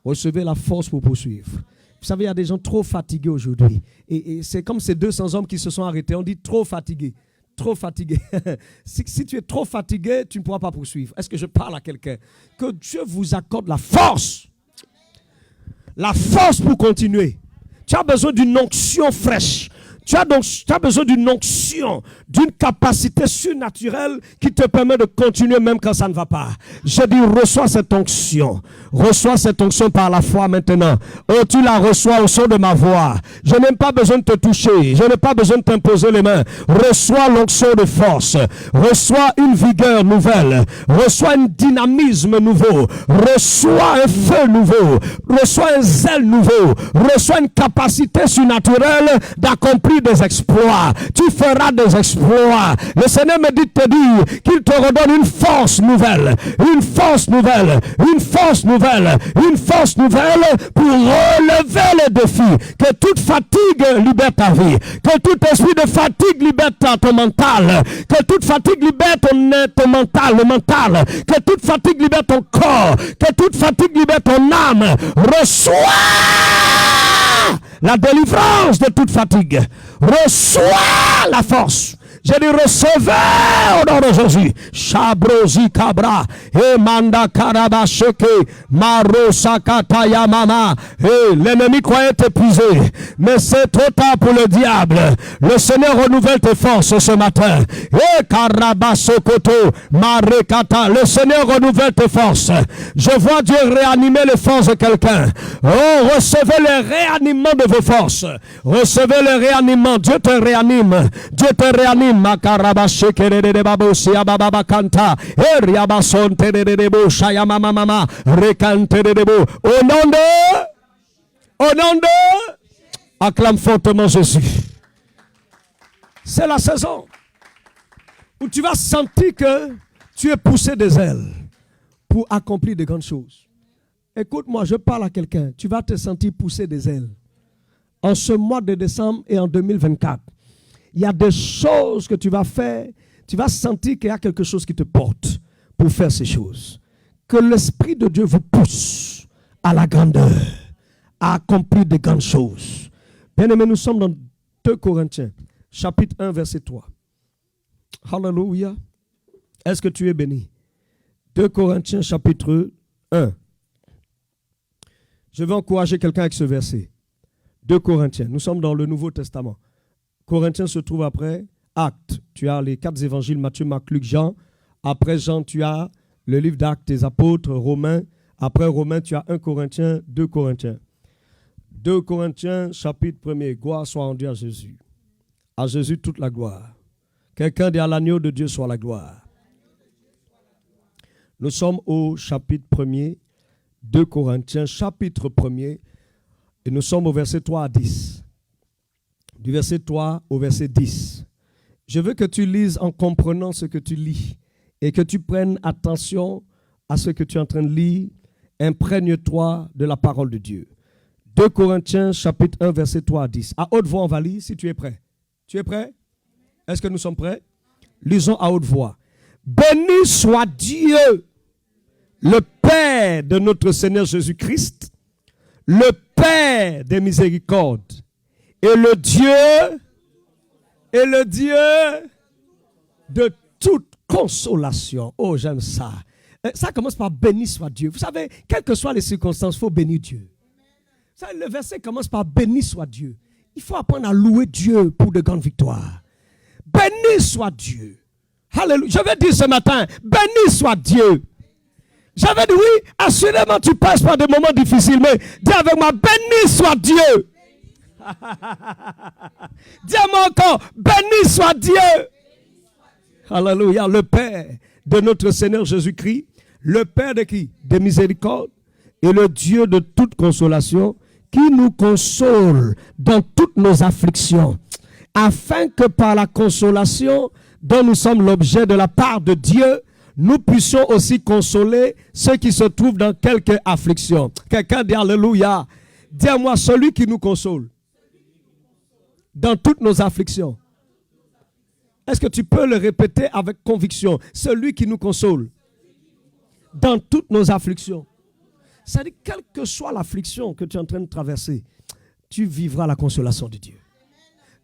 Recevez la force pour poursuivre. Vous savez, il y a des gens trop fatigués aujourd'hui. Et c'est comme ces 200 hommes qui se sont arrêtés. On dit trop fatigués. Trop fatigué. Si tu es trop fatigué, tu ne pourras pas poursuivre. Est-ce que je parle à quelqu'un? Que Dieu vous accorde la force. La force pour continuer. Tu as besoin d'une onction fraîche. Tu as besoin d'une onction, d'une capacité surnaturelle qui te permet de continuer même quand ça ne va pas. Je dis, reçois cette onction. Reçois cette onction par la foi maintenant. Oh, tu la reçois au son de ma voix. Je n'ai pas besoin de te toucher. Je n'ai pas besoin de t'imposer les mains. Reçois l'onction de force. Reçois une vigueur nouvelle. Reçois un dynamisme nouveau. Reçois un feu nouveau. Reçois un zèle nouveau. Reçois une capacité surnaturelle d'accomplir des exploits. Tu feras des exploits. Le Seigneur me dit de te dire qu'il te redonne une force nouvelle. Une force nouvelle. Une force nouvelle. Une force nouvelle pour relever les défis. Que toute fatigue libère ta vie. Que tout esprit de fatigue libère ton mental. Que toute fatigue libère ton mental. Le mental. Que toute fatigue libère ton corps. Que toute fatigue libère ton âme. Reçois la délivrance de toute fatigue. Reçois la force. J'ai dit recevez au nom de Jésus. Chabrosi Cabra. Et Manda Karabasheke. Maro Sakata Yamama. Et l'ennemi croyait épuisé. Mais c'est trop tard pour le diable. Le Seigneur renouvelle tes forces ce matin. Et Karabasokoto. Marekata. Le Seigneur renouvelle tes forces. Je vois Dieu réanimer les forces de quelqu'un. Oh, recevez le réanimement de vos forces. Recevez le réanimement. Dieu te réanime. Dieu te réanime. Makarabashe kerede babosi ababa kanta eriabason terede shaya mama mama rekante debo au nom de acclame fortement Jésus. C'est la saison où tu vas sentir que tu es poussé des ailes pour accomplir de grandes choses. Écoute-moi, je parle à quelqu'un. Tu vas te sentir poussé des ailes en ce mois de décembre et en 2024. Il y a des choses que tu vas faire. Tu vas sentir qu'il y a quelque chose qui te porte pour faire ces choses. Que l'Esprit de Dieu vous pousse à la grandeur, à accomplir de grandes choses. Bien-aimés, nous sommes dans 2 Corinthiens, chapitre 1, verset 3. Alléluia. Est-ce que tu es béni? 2 Corinthiens, chapitre 1. Je vais encourager quelqu'un avec ce verset. 2 Corinthiens, nous sommes dans le Nouveau Testament. Corinthiens se trouve après Actes. Tu as les 4 évangiles, Matthieu, Marc, Luc, Jean. Après Jean, tu as le livre d'Actes des apôtres, Romains. Après Romains, tu as 1 Corinthiens, 2 Corinthiens. 2 Corinthiens, chapitre 1er. Gloire soit rendue à Jésus. À Jésus, toute la gloire. Quelqu'un dit à l'agneau de Dieu soit la gloire. Nous sommes au chapitre 1er, 2 Corinthiens, chapitre 1er. Et nous sommes au verset 3 à 10. Du verset 3 au verset 10. Je veux que tu lises en comprenant ce que tu lis et que tu prennes attention à ce que tu es en train de lire. Imprègne-toi de la parole de Dieu. 2 Corinthiens chapitre 1 verset 3 à 10. À haute voix on va lire si tu es prêt. Tu es prêt? Est-ce que nous sommes prêts? Lisons à haute voix. Béni soit Dieu, le Père de notre Seigneur Jésus-Christ, le Père des miséricordes, et le Dieu de toute consolation. Oh, j'aime ça. Ça commence par béni soit Dieu. Vous savez, quelles que soient les circonstances, il faut bénir Dieu. Ça, le verset commence par béni soit Dieu. Il faut apprendre à louer Dieu pour de grandes victoires. Béni soit Dieu. Alléluia. Je vais dire ce matin, béni soit Dieu. J'avais dit oui, assurément tu passes par des moments difficiles, mais dis avec moi, béni soit Dieu. Dis-moi encore, béni soit Dieu. Alléluia, le Père de notre Seigneur Jésus-Christ, le Père de qui? De miséricorde et le Dieu de toute consolation qui nous console dans toutes nos afflictions, afin que par la consolation dont nous sommes l'objet de la part de Dieu, nous puissions aussi consoler ceux qui se trouvent dans quelque affliction. Quelqu'un dit alléluia. Dis-moi, celui qui nous console dans toutes nos afflictions. Est-ce que tu peux le répéter avec conviction? Celui qui nous console dans toutes nos afflictions. C'est-à-dire, quelle que soit l'affliction que tu es en train de traverser, tu vivras la consolation de Dieu.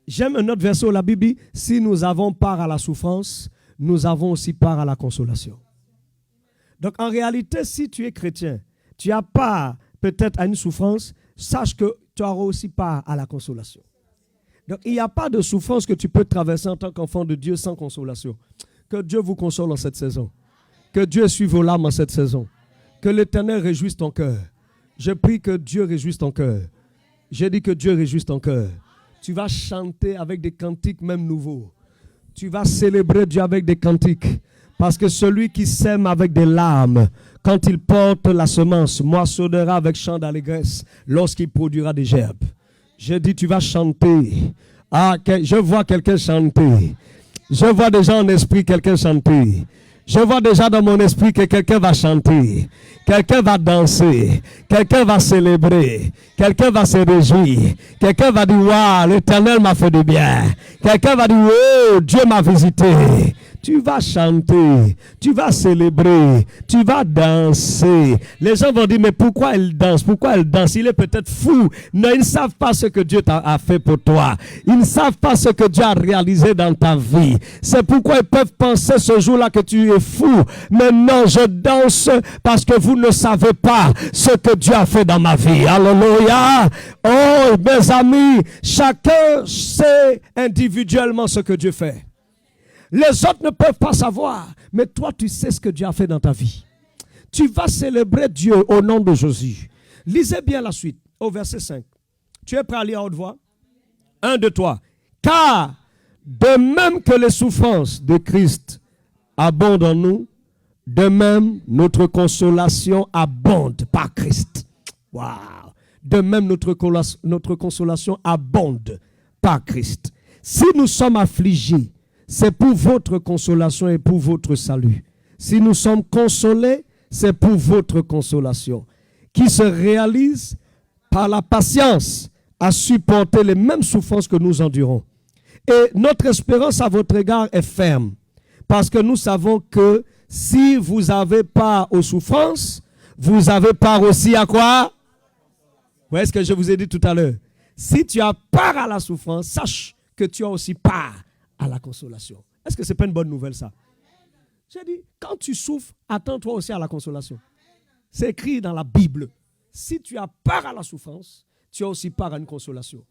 J'aime un autre verset où la Bible dit, si nous avons part à la souffrance, nous avons aussi part à la consolation. Donc en réalité, si tu es chrétien, tu as part peut-être à une souffrance, sache que tu auras aussi part à la consolation. Donc il n'y a pas de souffrance que tu peux traverser en tant qu'enfant de Dieu sans consolation. Que Dieu vous console en cette saison. Que Dieu essuie vos larmes en cette saison. Que l'Éternel réjouisse ton cœur. Je prie que Dieu réjouisse ton cœur. J'ai dit que Dieu réjouisse ton cœur. Tu vas chanter avec des cantiques même nouveaux. Tu vas célébrer Dieu avec des cantiques. Parce que celui qui sème avec des larmes, quand il porte la semence, moissonnera avec chant d'allégresse lorsqu'il produira des gerbes. J'ai dit, tu vas chanter. Ah, je vois quelqu'un chanter. Je vois déjà en esprit quelqu'un chanter. Je vois déjà dans mon esprit que quelqu'un va chanter. Quelqu'un va danser. Quelqu'un va célébrer. Quelqu'un va se réjouir. Quelqu'un va dire, waouh, l'Éternel m'a fait du bien. Quelqu'un va dire, oh, Dieu m'a visité. Tu vas chanter, tu vas célébrer, tu vas danser. Les gens vont dire, mais pourquoi elle danse? Pourquoi elle danse? Il est peut-être fou. Non, ils ne savent pas ce que Dieu a fait pour toi. Ils ne savent pas ce que Dieu a réalisé dans ta vie. C'est pourquoi ils peuvent penser ce jour-là que tu es fou. Mais non, je danse parce que vous ne savez pas ce que Dieu a fait dans ma vie. Alléluia. Oh, mes amis, chacun sait individuellement ce que Dieu fait. Les autres ne peuvent pas savoir, mais toi, tu sais ce que Dieu a fait dans ta vie. Tu vas célébrer Dieu au nom de Jésus. Lisez bien la suite, au verset 5. Tu es prêt à lire à haute voix? 1, 2, 3. Car, de même que les souffrances de Christ abondent en nous, de même notre consolation abonde par Christ. Waouh! De même notre consolation abonde par Christ. Si nous sommes affligés, c'est pour votre consolation et pour votre salut. Si nous sommes consolés, c'est pour votre consolation, qui se réalise par la patience à supporter les mêmes souffrances que nous endurons. Et notre espérance à votre égard est ferme, parce que nous savons que si vous avez part aux souffrances, vous avez part aussi à quoi? Vous voyez ce que je vous ai dit tout à l'heure? Si tu as part à la souffrance, sache que tu as aussi part à la consolation. Est-ce que ce n'est pas une bonne nouvelle ça? J'ai dit, quand tu souffres, attends-toi aussi à la consolation. C'est écrit dans la Bible. Si tu as part à la souffrance, tu as aussi part à une consolation.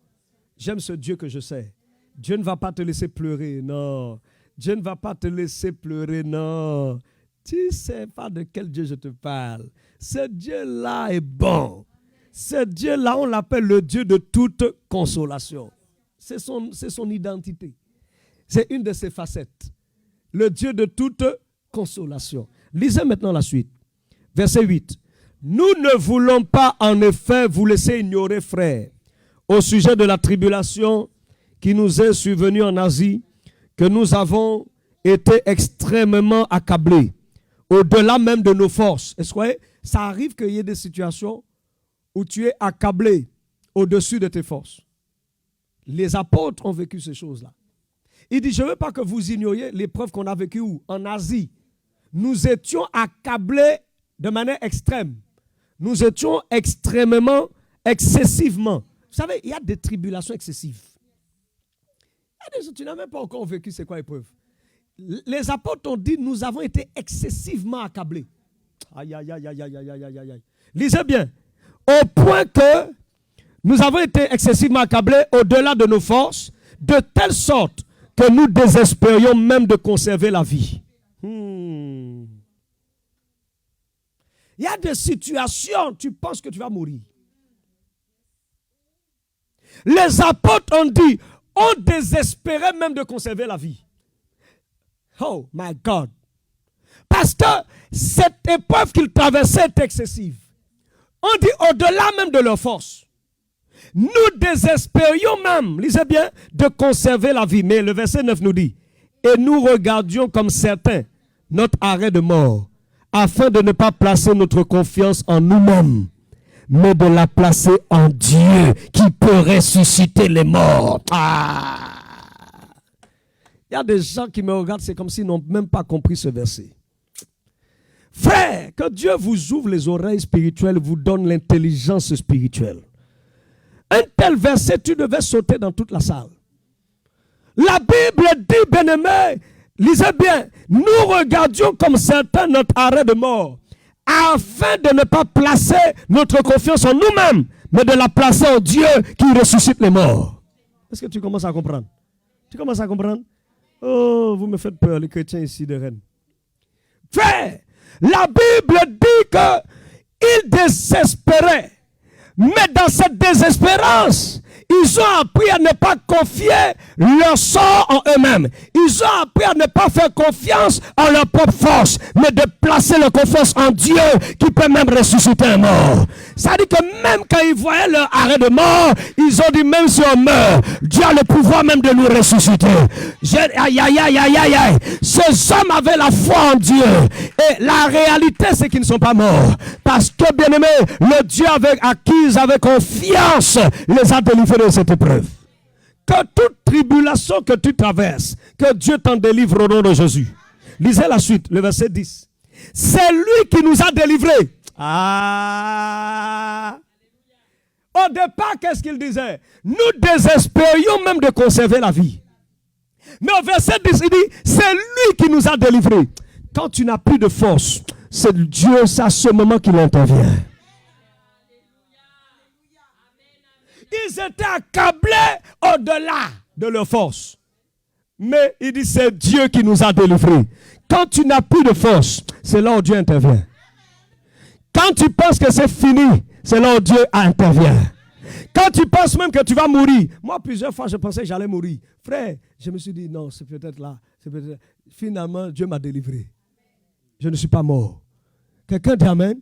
J'aime ce Dieu que je sais. Dieu ne va pas te laisser pleurer, non. Dieu ne va pas te laisser pleurer, non. Tu ne sais pas de quel Dieu je te parle. Ce Dieu-là est bon. Ce Dieu-là, on l'appelle le Dieu de toute consolation. C'est son identité. C'est une de ses facettes. Le Dieu de toute consolation. Lisez maintenant la suite. Verset 8. Nous ne voulons pas en effet vous laisser ignorer, frères, au sujet de la tribulation qui nous est survenue en Asie, que nous avons été extrêmement accablés, au-delà même de nos forces. Est-ce que ça arrive qu'il y ait des situations où tu es accablé au-dessus de tes forces? Les apôtres ont vécu ces choses-là. Il dit, je ne veux pas que vous ignoriez l'épreuve qu'on a vécue où? En Asie. Nous étions accablés de manière extrême. Nous étions extrêmement, excessivement. Vous savez, il y a des tribulations excessives. Tu n'as même pas encore vécu c'est quoi l'épreuve. Les apôtres ont dit, nous avons été excessivement accablés. Aïe, aïe, aïe, aïe, aïe, aïe, aïe, aïe. Lisez bien. Au point que Nous avons été excessivement accablés au-delà de nos forces, de telle sorte que nous désespérions même de conserver la vie. Il y a des situations, tu penses que tu vas mourir. Les apôtres ont dit, on désespérait même de conserver la vie. Oh my God. Parce que cette épreuve qu'ils traversaient est excessive. On dit au-delà même de leur force. Nous désespérions même, lisez bien, de conserver la vie. Mais le verset 9 nous dit, et nous regardions comme certains notre arrêt de mort, afin de ne pas placer notre confiance en nous-mêmes, mais de la placer en Dieu qui peut ressusciter les morts. Il y a des gens qui me regardent, c'est comme s'ils n'ont même pas compris ce verset. Frère, que Dieu vous ouvre les oreilles spirituelles, vous donne l'intelligence spirituelle. Un tel verset, tu devais sauter dans toute la salle. La Bible dit, bien-aimé, lisez bien, nous regardions comme certains notre arrêt de mort, afin de ne pas placer notre confiance en nous-mêmes, mais de la placer en Dieu qui ressuscite les morts. Est-ce que tu commences à comprendre? Tu commences à comprendre? Oh, vous me faites peur, les chrétiens ici de Rennes. Frère, la Bible dit qu'ils désespéraient. Mais dans cette désespérance, ils ont appris à ne pas confier leur sort en eux-mêmes. Ils ont appris à ne pas faire confiance en leur propre force, mais de placer leur confiance en Dieu qui peut même ressusciter un mort. Ça dit que même quand ils voyaient leur arrêt de mort, ils ont dit même si on meurt, Dieu a le pouvoir même de nous ressusciter. Aïe, aïe, aïe, aïe, aïe, aïe. Ces hommes avaient la foi en Dieu. Et la réalité, c'est qu'ils ne sont pas morts. Parce que, bien aimé, le Dieu à qui ils avaient confiance les a délivrés de cette épreuve. Que toute tribulation que tu traverses, que Dieu t'en délivre au nom de Jésus. Lisez la suite, le verset 10. C'est lui qui nous a délivrés. Au départ, qu'est-ce qu'il disait? Nous désespérions même de conserver la vie. Mais au verset 10, il dit, c'est lui qui nous a délivrés. Quand tu n'as plus de force, c'est Dieu, c'est à ce moment qu'il intervient. Ils étaient accablés au-delà de leur force. Mais il dit, c'est Dieu qui nous a délivrés. Quand tu n'as plus de force, c'est là où Dieu intervient. Quand tu penses que c'est fini, c'est là où Dieu intervient. Quand tu penses même que tu vas mourir. Moi, plusieurs fois, je pensais que j'allais mourir. Frère, je me suis dit, non, c'est peut-être là. Finalement, Dieu m'a délivré. Je ne suis pas mort. Quelqu'un dit amen?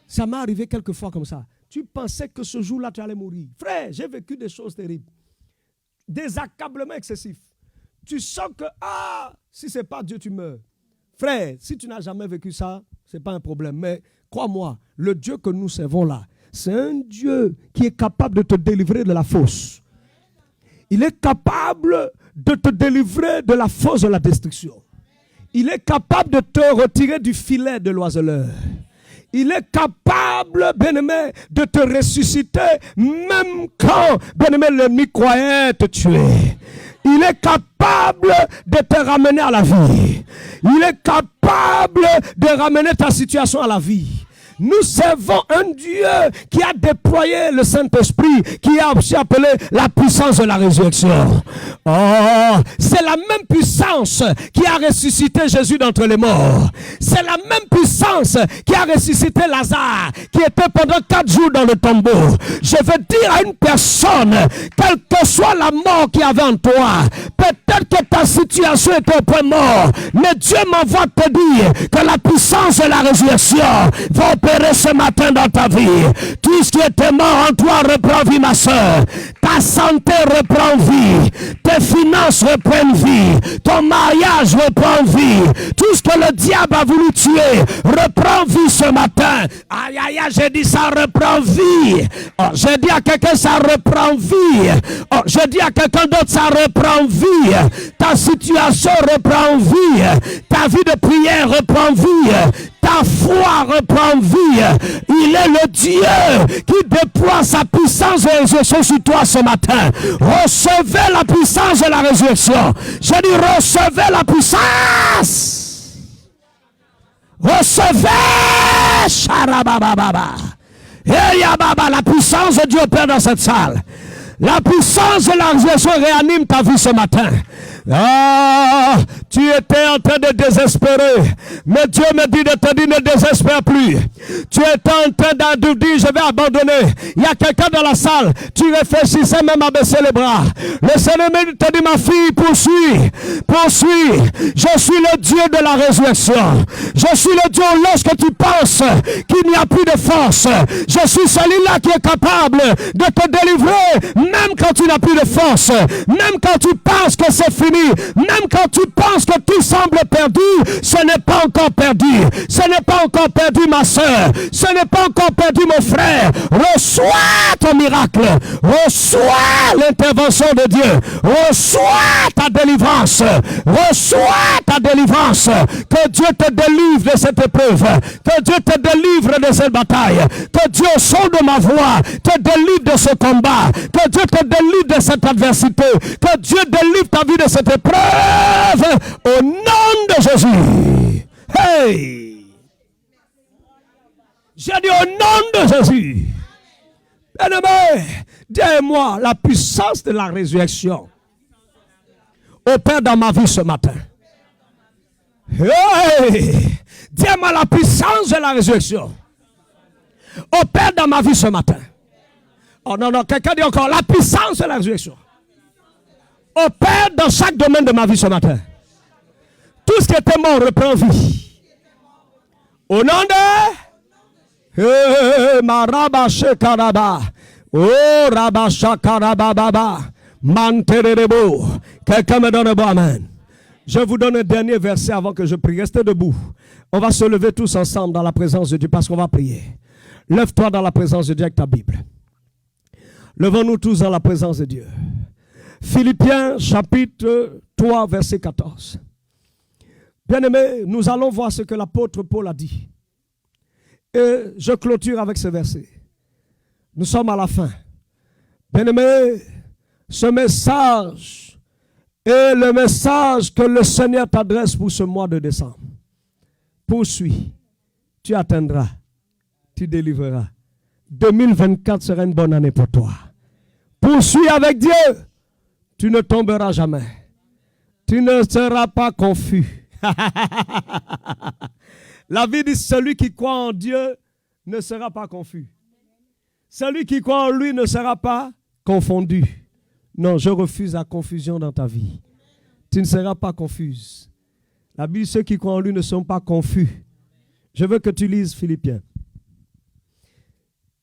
Ça m'est arrivé quelques fois comme ça. Tu pensais que ce jour-là, tu allais mourir. Frère, j'ai vécu des choses terribles. Des accablements excessifs. Tu sens que, si ce n'est pas Dieu, tu meurs. Frère, si tu n'as jamais vécu ça, ce n'est pas un problème. Mais crois-moi, le Dieu que nous servons là, c'est un Dieu qui est capable de te délivrer de la fosse. Il est capable de te délivrer de la fosse de la destruction. Il est capable de te retirer du filet de l'oiseleur. Il est capable, bien-aimé, de te ressusciter même quand, bien-aimé, l'ennemi croyait te tuer. Il est capable de te ramener à la vie. Il est capable de ramener ta situation à la vie. Nous servons un Dieu qui a déployé le Saint-Esprit, qui a aussi appelé la puissance de la résurrection. Oh, c'est la même puissance qui a ressuscité Jésus d'entre les morts. C'est la même puissance qui a ressuscité Lazare, qui était pendant 4 jours dans le tombeau. Je veux dire à une personne, quelle que soit la mort qu'il y avait en toi, peut-être que ta situation était au point mort, mais Dieu m'envoie te dire que la puissance de la résurrection va opérer ce matin dans ta vie. Tout ce qui était mort en toi reprend vie, ma soeur. Ta santé reprend vie. Tes finances reprennent vie. Ton mariage reprend vie. Tout ce que le diable a voulu tuer reprend vie ce matin. Aïe, aïe, aïe, j'ai dit ça reprend vie. Oh, j'ai dit à quelqu'un ça reprend vie. Oh, j'ai dit à quelqu'un d'autre ça reprend vie. Ta situation reprend vie. Ta vie de prière reprend vie. Ta foi reprend vie. Il est le Dieu qui déploie sa puissance de résurrection sur toi ce matin. Recevez la puissance de la résurrection. Je dis recevez la puissance. Recevez. Charabababa. La puissance de Dieu opère dans cette salle. La puissance de la résurrection réanime ta vie ce matin. Ah, tu étais en train de désespérer. Mais Dieu me dit de te dire ne désespère plus. Tu étais en train de dire je vais abandonner. Il y a quelqu'un dans la salle. Tu réfléchissais même à baisser les bras. Le Seigneur te dit ma fille poursuis. Poursuis. Je suis le Dieu de la résurrection. Je suis le Dieu lorsque tu penses qu'il n'y a plus de force. Je suis celui-là qui est capable de te délivrer. Même quand tu n'as plus de force. Même quand tu penses que c'est fini. Même quand tu penses que tout semble perdu, ce n'est pas encore perdu. Ce n'est pas encore perdu, ma soeur. Ce n'est pas encore perdu, mon frère. Reçois ton miracle. Reçois l'intervention de Dieu. Reçois ta délivrance. Reçois ta délivrance. Que Dieu te délivre de cette épreuve. Que Dieu te délivre de cette bataille. Que Dieu, au son de ma voix, te délivre de ce combat. Que Dieu te délivre de cette adversité. Que Dieu délivre ta vie de cette épreuve au nom de Jésus. Hey! J'ai dit au nom de Jésus. Bien-aimé, dis-moi la puissance de la résurrection opère dans ma vie ce matin. Hey! Dis-moi la puissance de la résurrection opère dans ma vie ce matin. Oh non, quelqu'un dit encore la puissance de la résurrection opère dans chaque domaine de ma vie ce matin. Tout ce qui était mort reprend vie. Au nom de Marabashekaraba. Oh Rabashakarababa. Manterebo. Quelqu'un me donne un bon amen. Je vous donne un dernier verset avant que je prie. Restez debout. On va se lever tous ensemble dans la présence de Dieu parce qu'on va prier. Lève-toi dans la présence de Dieu avec ta Bible. Levons-nous tous dans la présence de Dieu. Philippiens chapitre 3 verset 14. Bien-aimés, nous allons voir ce que l'apôtre Paul a dit. Et je clôture avec ce verset. Nous sommes à la fin. Bien-aimés, ce message est le message que le Seigneur t'adresse pour ce mois de décembre. Poursuis, tu atteindras, tu délivreras. 2024 sera une bonne année pour toi. Poursuis avec Dieu. Tu ne tomberas jamais. Tu ne seras pas confus. La vie dit celui qui croit en Dieu ne sera pas confus. Celui qui croit en lui ne sera pas confondu. Non, je refuse la confusion dans ta vie. Tu ne seras pas confuse. La Bible dit ceux qui croient en lui ne sont pas confus. Je veux que tu lises Philippiens.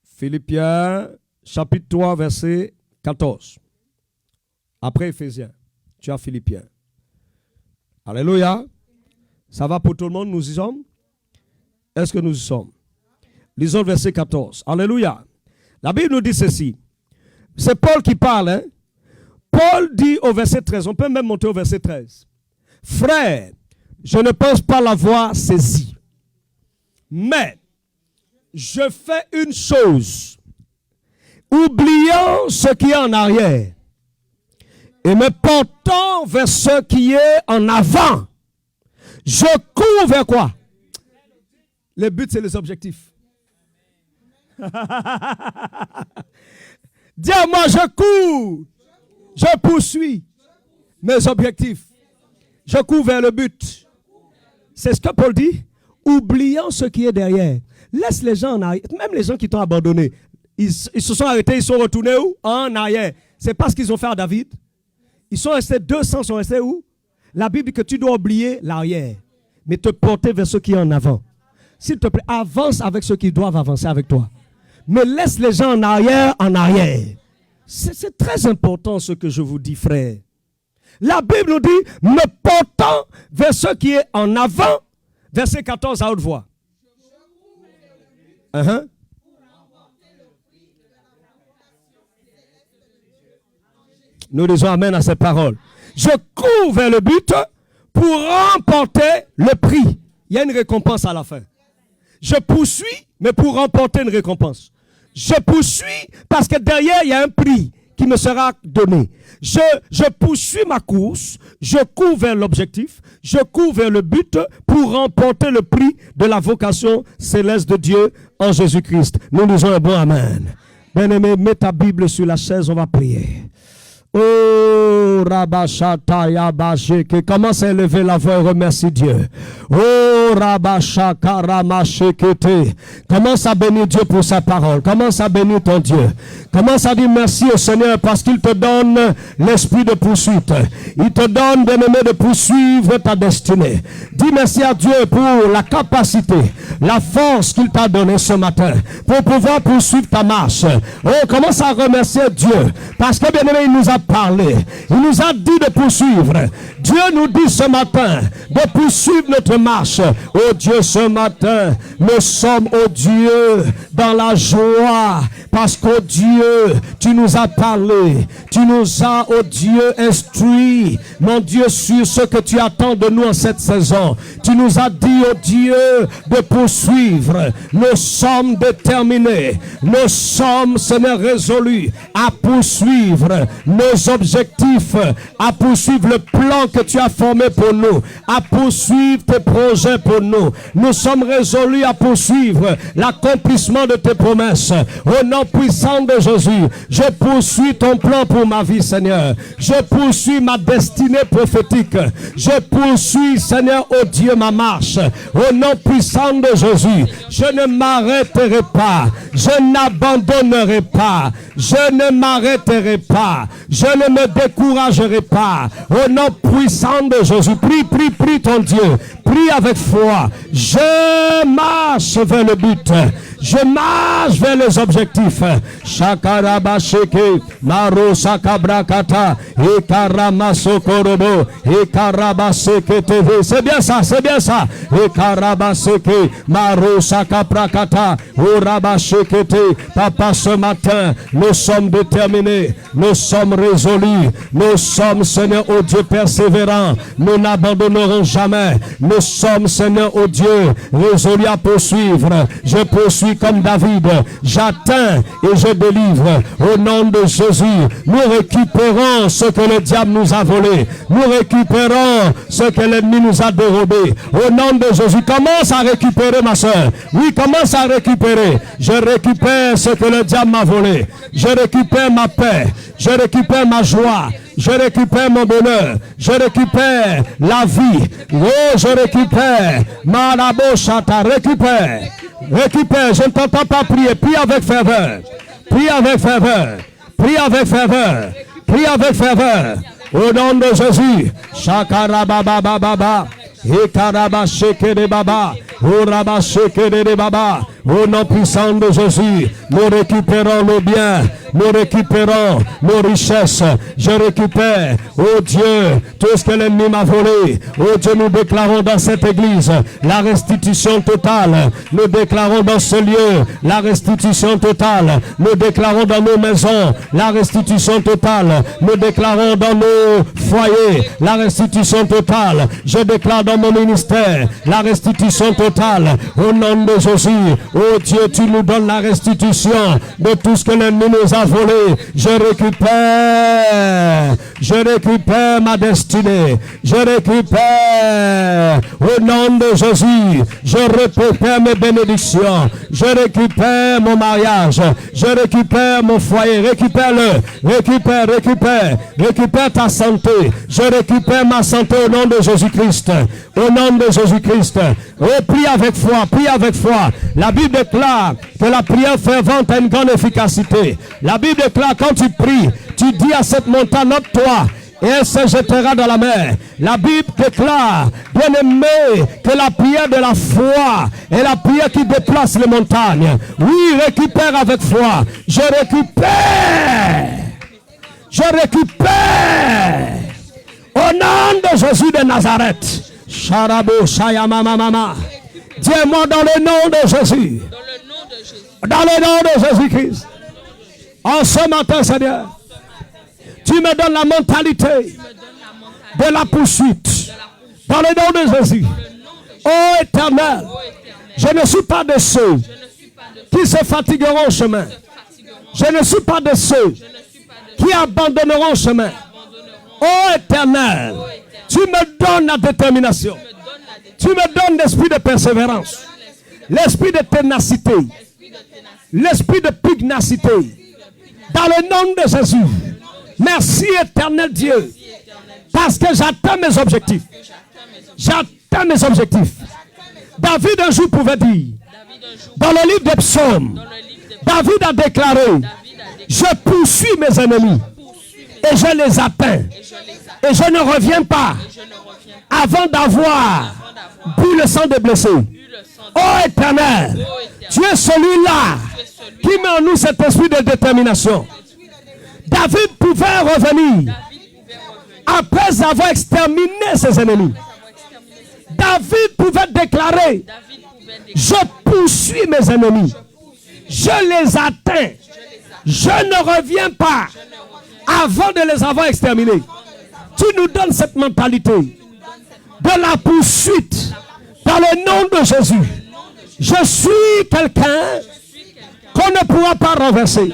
Philippiens chapitre 3 verset 14. Après Éphésiens, tu as Philippiens. Alléluia. Ça va pour tout le monde, nous y sommes? Est-ce que nous y sommes? Lisons le verset 14. Alléluia. La Bible nous dit ceci. C'est Paul qui parle. Hein? Paul dit au verset 13, on peut même monter au verset 13. Frère, je ne pense pas l'avoir saisi. Mais, je fais une chose. Oubliant ce qui est en arrière. Et me portant vers ce qui est en avant. Je cours vers quoi? Le but, c'est les objectifs. Dis-moi, je cours. Je poursuis mes objectifs. Je cours vers le but. C'est ce que Paul dit. Oubliant ce qui est derrière. Laisse les gens en arrière. Même les gens qui t'ont abandonné. Ils se sont arrêtés, ils sont retournés où? En arrière. C'est pas ce qu'ils ont fait à David. Ils sont restés 200, sont restés où? La Bible dit que tu dois oublier l'arrière, mais te porter vers ceux qui sont en avant. S'il te plaît, avance avec ceux qui doivent avancer avec toi. Mais laisse les gens en arrière, en arrière. C'est très important ce que je vous dis, frère. La Bible nous dit, me portant vers ce qui est en avant, verset 14 à haute voix. Nous disons amen à cette parole. Je cours vers le but pour remporter le prix. Il y a une récompense à la fin. Je poursuis, mais pour remporter une récompense. Je poursuis parce que derrière, il y a un prix qui me sera donné. Je poursuis ma course, je cours vers l'objectif, je cours vers le but pour remporter le prix de la vocation céleste de Dieu en Jésus-Christ. Nous disons un bon amen. Bien-aimé, mets ta Bible sur la chaise, on va prier. Oh, Rabashata Yabasheke, commence à élever la voix et remercie Dieu. Oh, Rabashaka Ramashekete, commence à bénir Dieu pour sa parole. Commence à bénir ton Dieu. Commence à dire merci au Seigneur parce qu'il te donne l'esprit de poursuite. Il te donne, bien-aimé, de poursuivre ta destinée. Dis merci à Dieu pour la capacité, la force qu'il t'a donnée ce matin pour pouvoir poursuivre ta marche. Oh, commence à remercier Dieu parce que, bien-aimé, il nous a parlé. Il nous a dit de poursuivre. Dieu nous dit ce matin de poursuivre notre marche. Oh Dieu, ce matin, nous sommes, oh Dieu, dans la joie. Parce qu'au Dieu, tu nous as parlé. Tu nous as, oh Dieu, instruit, mon Dieu, sur ce que tu attends de nous en cette saison. Tu nous as dit, oh Dieu, de poursuivre. Nous sommes déterminés. Nous sommes, Seigneur, résolus à poursuivre nos objectifs, à poursuivre le plan que tu as formé pour nous, à poursuivre tes projets pour nous. Nous sommes résolus à poursuivre l'accomplissement de tes promesses. Au nom puissant de Jésus, je poursuis ton plan pour ma vie, Seigneur. Je poursuis ma destinée prophétique. Je poursuis, Seigneur, oh Dieu, ma marche. Au nom puissant de Jésus, je ne m'arrêterai pas. Je n'abandonnerai pas. Je ne m'arrêterai pas. Je ne me découragerai pas. Au nom puissant de Jésus, prie ton Dieu. Prie avec foi. Je marche vers le but. Je marche vers les objectifs. Shakarabasheke, Maro Sakabrakata, Ekaramasokorobo, Ekarabaseke TV. C'est bien ça, c'est bien ça. Ekarabaseke, Maro Sakabrakata, Urabashekete. Papa, ce matin, nous sommes déterminés, nous sommes résolus, nous sommes, Seigneur, oh Dieu, persévérants. Nous n'abandonnerons jamais. Nous sommes, Seigneur, oh Dieu, résolus à poursuivre. Je poursuis comme David, j'atteins et je délivre. Au nom de Jésus, nous récupérons ce que le diable nous a volé. Nous récupérons ce que l'ennemi nous a dérobé. Au nom de Jésus, commence à récupérer, ma soeur. Oui, commence à récupérer. Je récupère ce que le diable m'a volé. Je récupère ma paix. Je récupère ma joie. Je récupère mon bonheur. Je récupère la vie. Oh, je récupère. Malaboshata, récupère. Récupère, je ne t'entends pas prier. Prie avec ferveur. Prie avec ferveur. Prie avec ferveur. Prie avec ferveur. Au nom de Jésus. Shakarababababa. Ekarabashekere baba. Urabashekere baba. Au nom puissant de Jésus, nous récupérons nos biens, nous récupérons nos richesses. Je récupère, oh Dieu, tout ce que l'ennemi m'a volé. Oh Dieu, nous déclarons dans cette église la restitution totale. Nous déclarons dans ce lieu la restitution totale. Nous déclarons dans nos maisons la restitution totale. Nous déclarons dans nos foyers la restitution totale. Je déclare dans mon ministère la restitution totale. Au nom de Jésus. Oh Dieu, tu nous donnes la restitution de tout ce que l'ennemi nous a volé. Je récupère ma destinée. Je récupère au nom de Jésus. Je récupère mes bénédictions. Je récupère mon mariage. Je récupère mon foyer. Récupère-le. Récupère ta santé. Je récupère ma santé au nom de Jésus-Christ. Au nom de Jésus-Christ. Oh, prie avec foi. Prie avec foi. La Bible déclare que la prière fervente a une grande efficacité. La Bible déclare quand tu pries, tu dis à cette montagne, ôte-toi, et elle se jettera dans la mer. La Bible déclare, bien-aimé, que la prière de la foi est la prière qui déplace les montagnes. Oui, récupère avec foi. Je récupère. Au nom de Jésus de Nazareth. Sharabo Shayamamama. Dis-moi dans le nom de Jésus. Dans le nom de Jésus-Christ. En ce matin, Seigneur, tu me donnes la mentalité de la poursuite. Dans le nom de Jésus. Ô Éternel, je ne suis pas de ceux qui se fatigueront au chemin. Je ne suis pas de ceux qui abandonneront le chemin. Ô Éternel, tu me donnes la détermination. Tu me donnes l'esprit de persévérance, l'esprit de ténacité, l'esprit de pugnacité. Dans le nom de Jésus. Merci Éternel Dieu. Parce que j'atteins mes objectifs. J'atteins mes objectifs. David un jour pouvait dire, dans le livre des psaumes, David a déclaré, je poursuis mes ennemis et je les atteins. Et je ne reviens pas avant d'avoir bu le sang des blessés. Ô Éternel, tu es celui-là qui met en nous cet esprit de détermination. David pouvait revenir après avoir exterminé ses ennemis. David pouvait déclarer, je poursuis mes ennemis, je les atteins, je ne reviens pas avant de les avoir exterminés. Tu nous donnes cette mentalité de la poursuite dans le nom de Jésus. Je suis quelqu'un qu'on ne pourra pas renverser,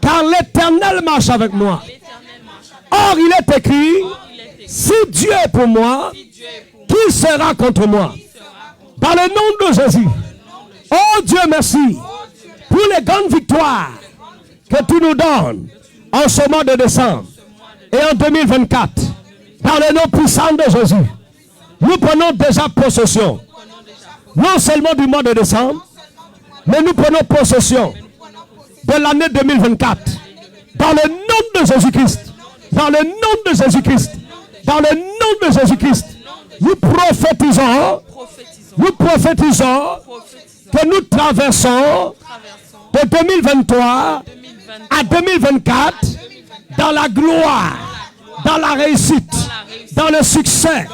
car l'Éternel marche avec moi. Or il est écrit, si Dieu est pour moi, qui sera contre moi? Dans le nom de Jésus. Oh Dieu, merci pour les grandes victoires que tu nous donnes en ce mois de décembre et en 2024. Dans le nom puissant de Jésus, nous prenons déjà possession, non seulement du mois de décembre, mais nous prenons possession de l'année 2024. Dans le nom de Jésus-Christ. Dans le nom de Jésus-Christ. Dans le nom de Jésus-Christ. Nous prophétisons que nous traversons de 2023 à 2024 dans la gloire, dans la réussite, dans le succès,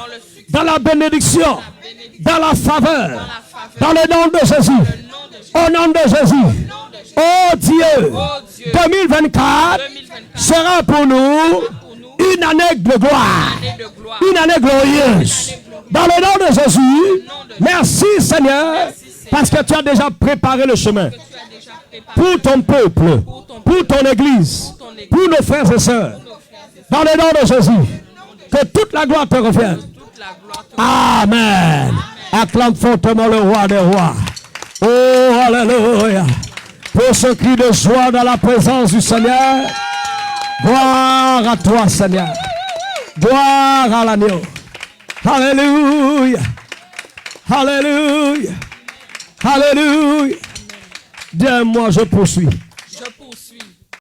dans la bénédiction, dans la faveur, dans le nom de Jésus. Au nom de Jésus. Oh Dieu, 2024 sera pour nous une année de gloire, une année glorieuse. Dans le nom de Jésus, merci Seigneur, parce que tu as déjà préparé le chemin pour ton peuple, pour ton église, pour nos frères et sœurs. Dans le nom de Jésus, que toute la gloire te revienne. Amen. Acclame fortement le roi des rois. Oh, alléluia. Pour ce cri de joie dans la présence du Seigneur. Gloire à toi, Seigneur. Gloire à l'agneau. Alléluia. Alléluia. Alléluia. Dis-moi, je poursuis. Je poursuis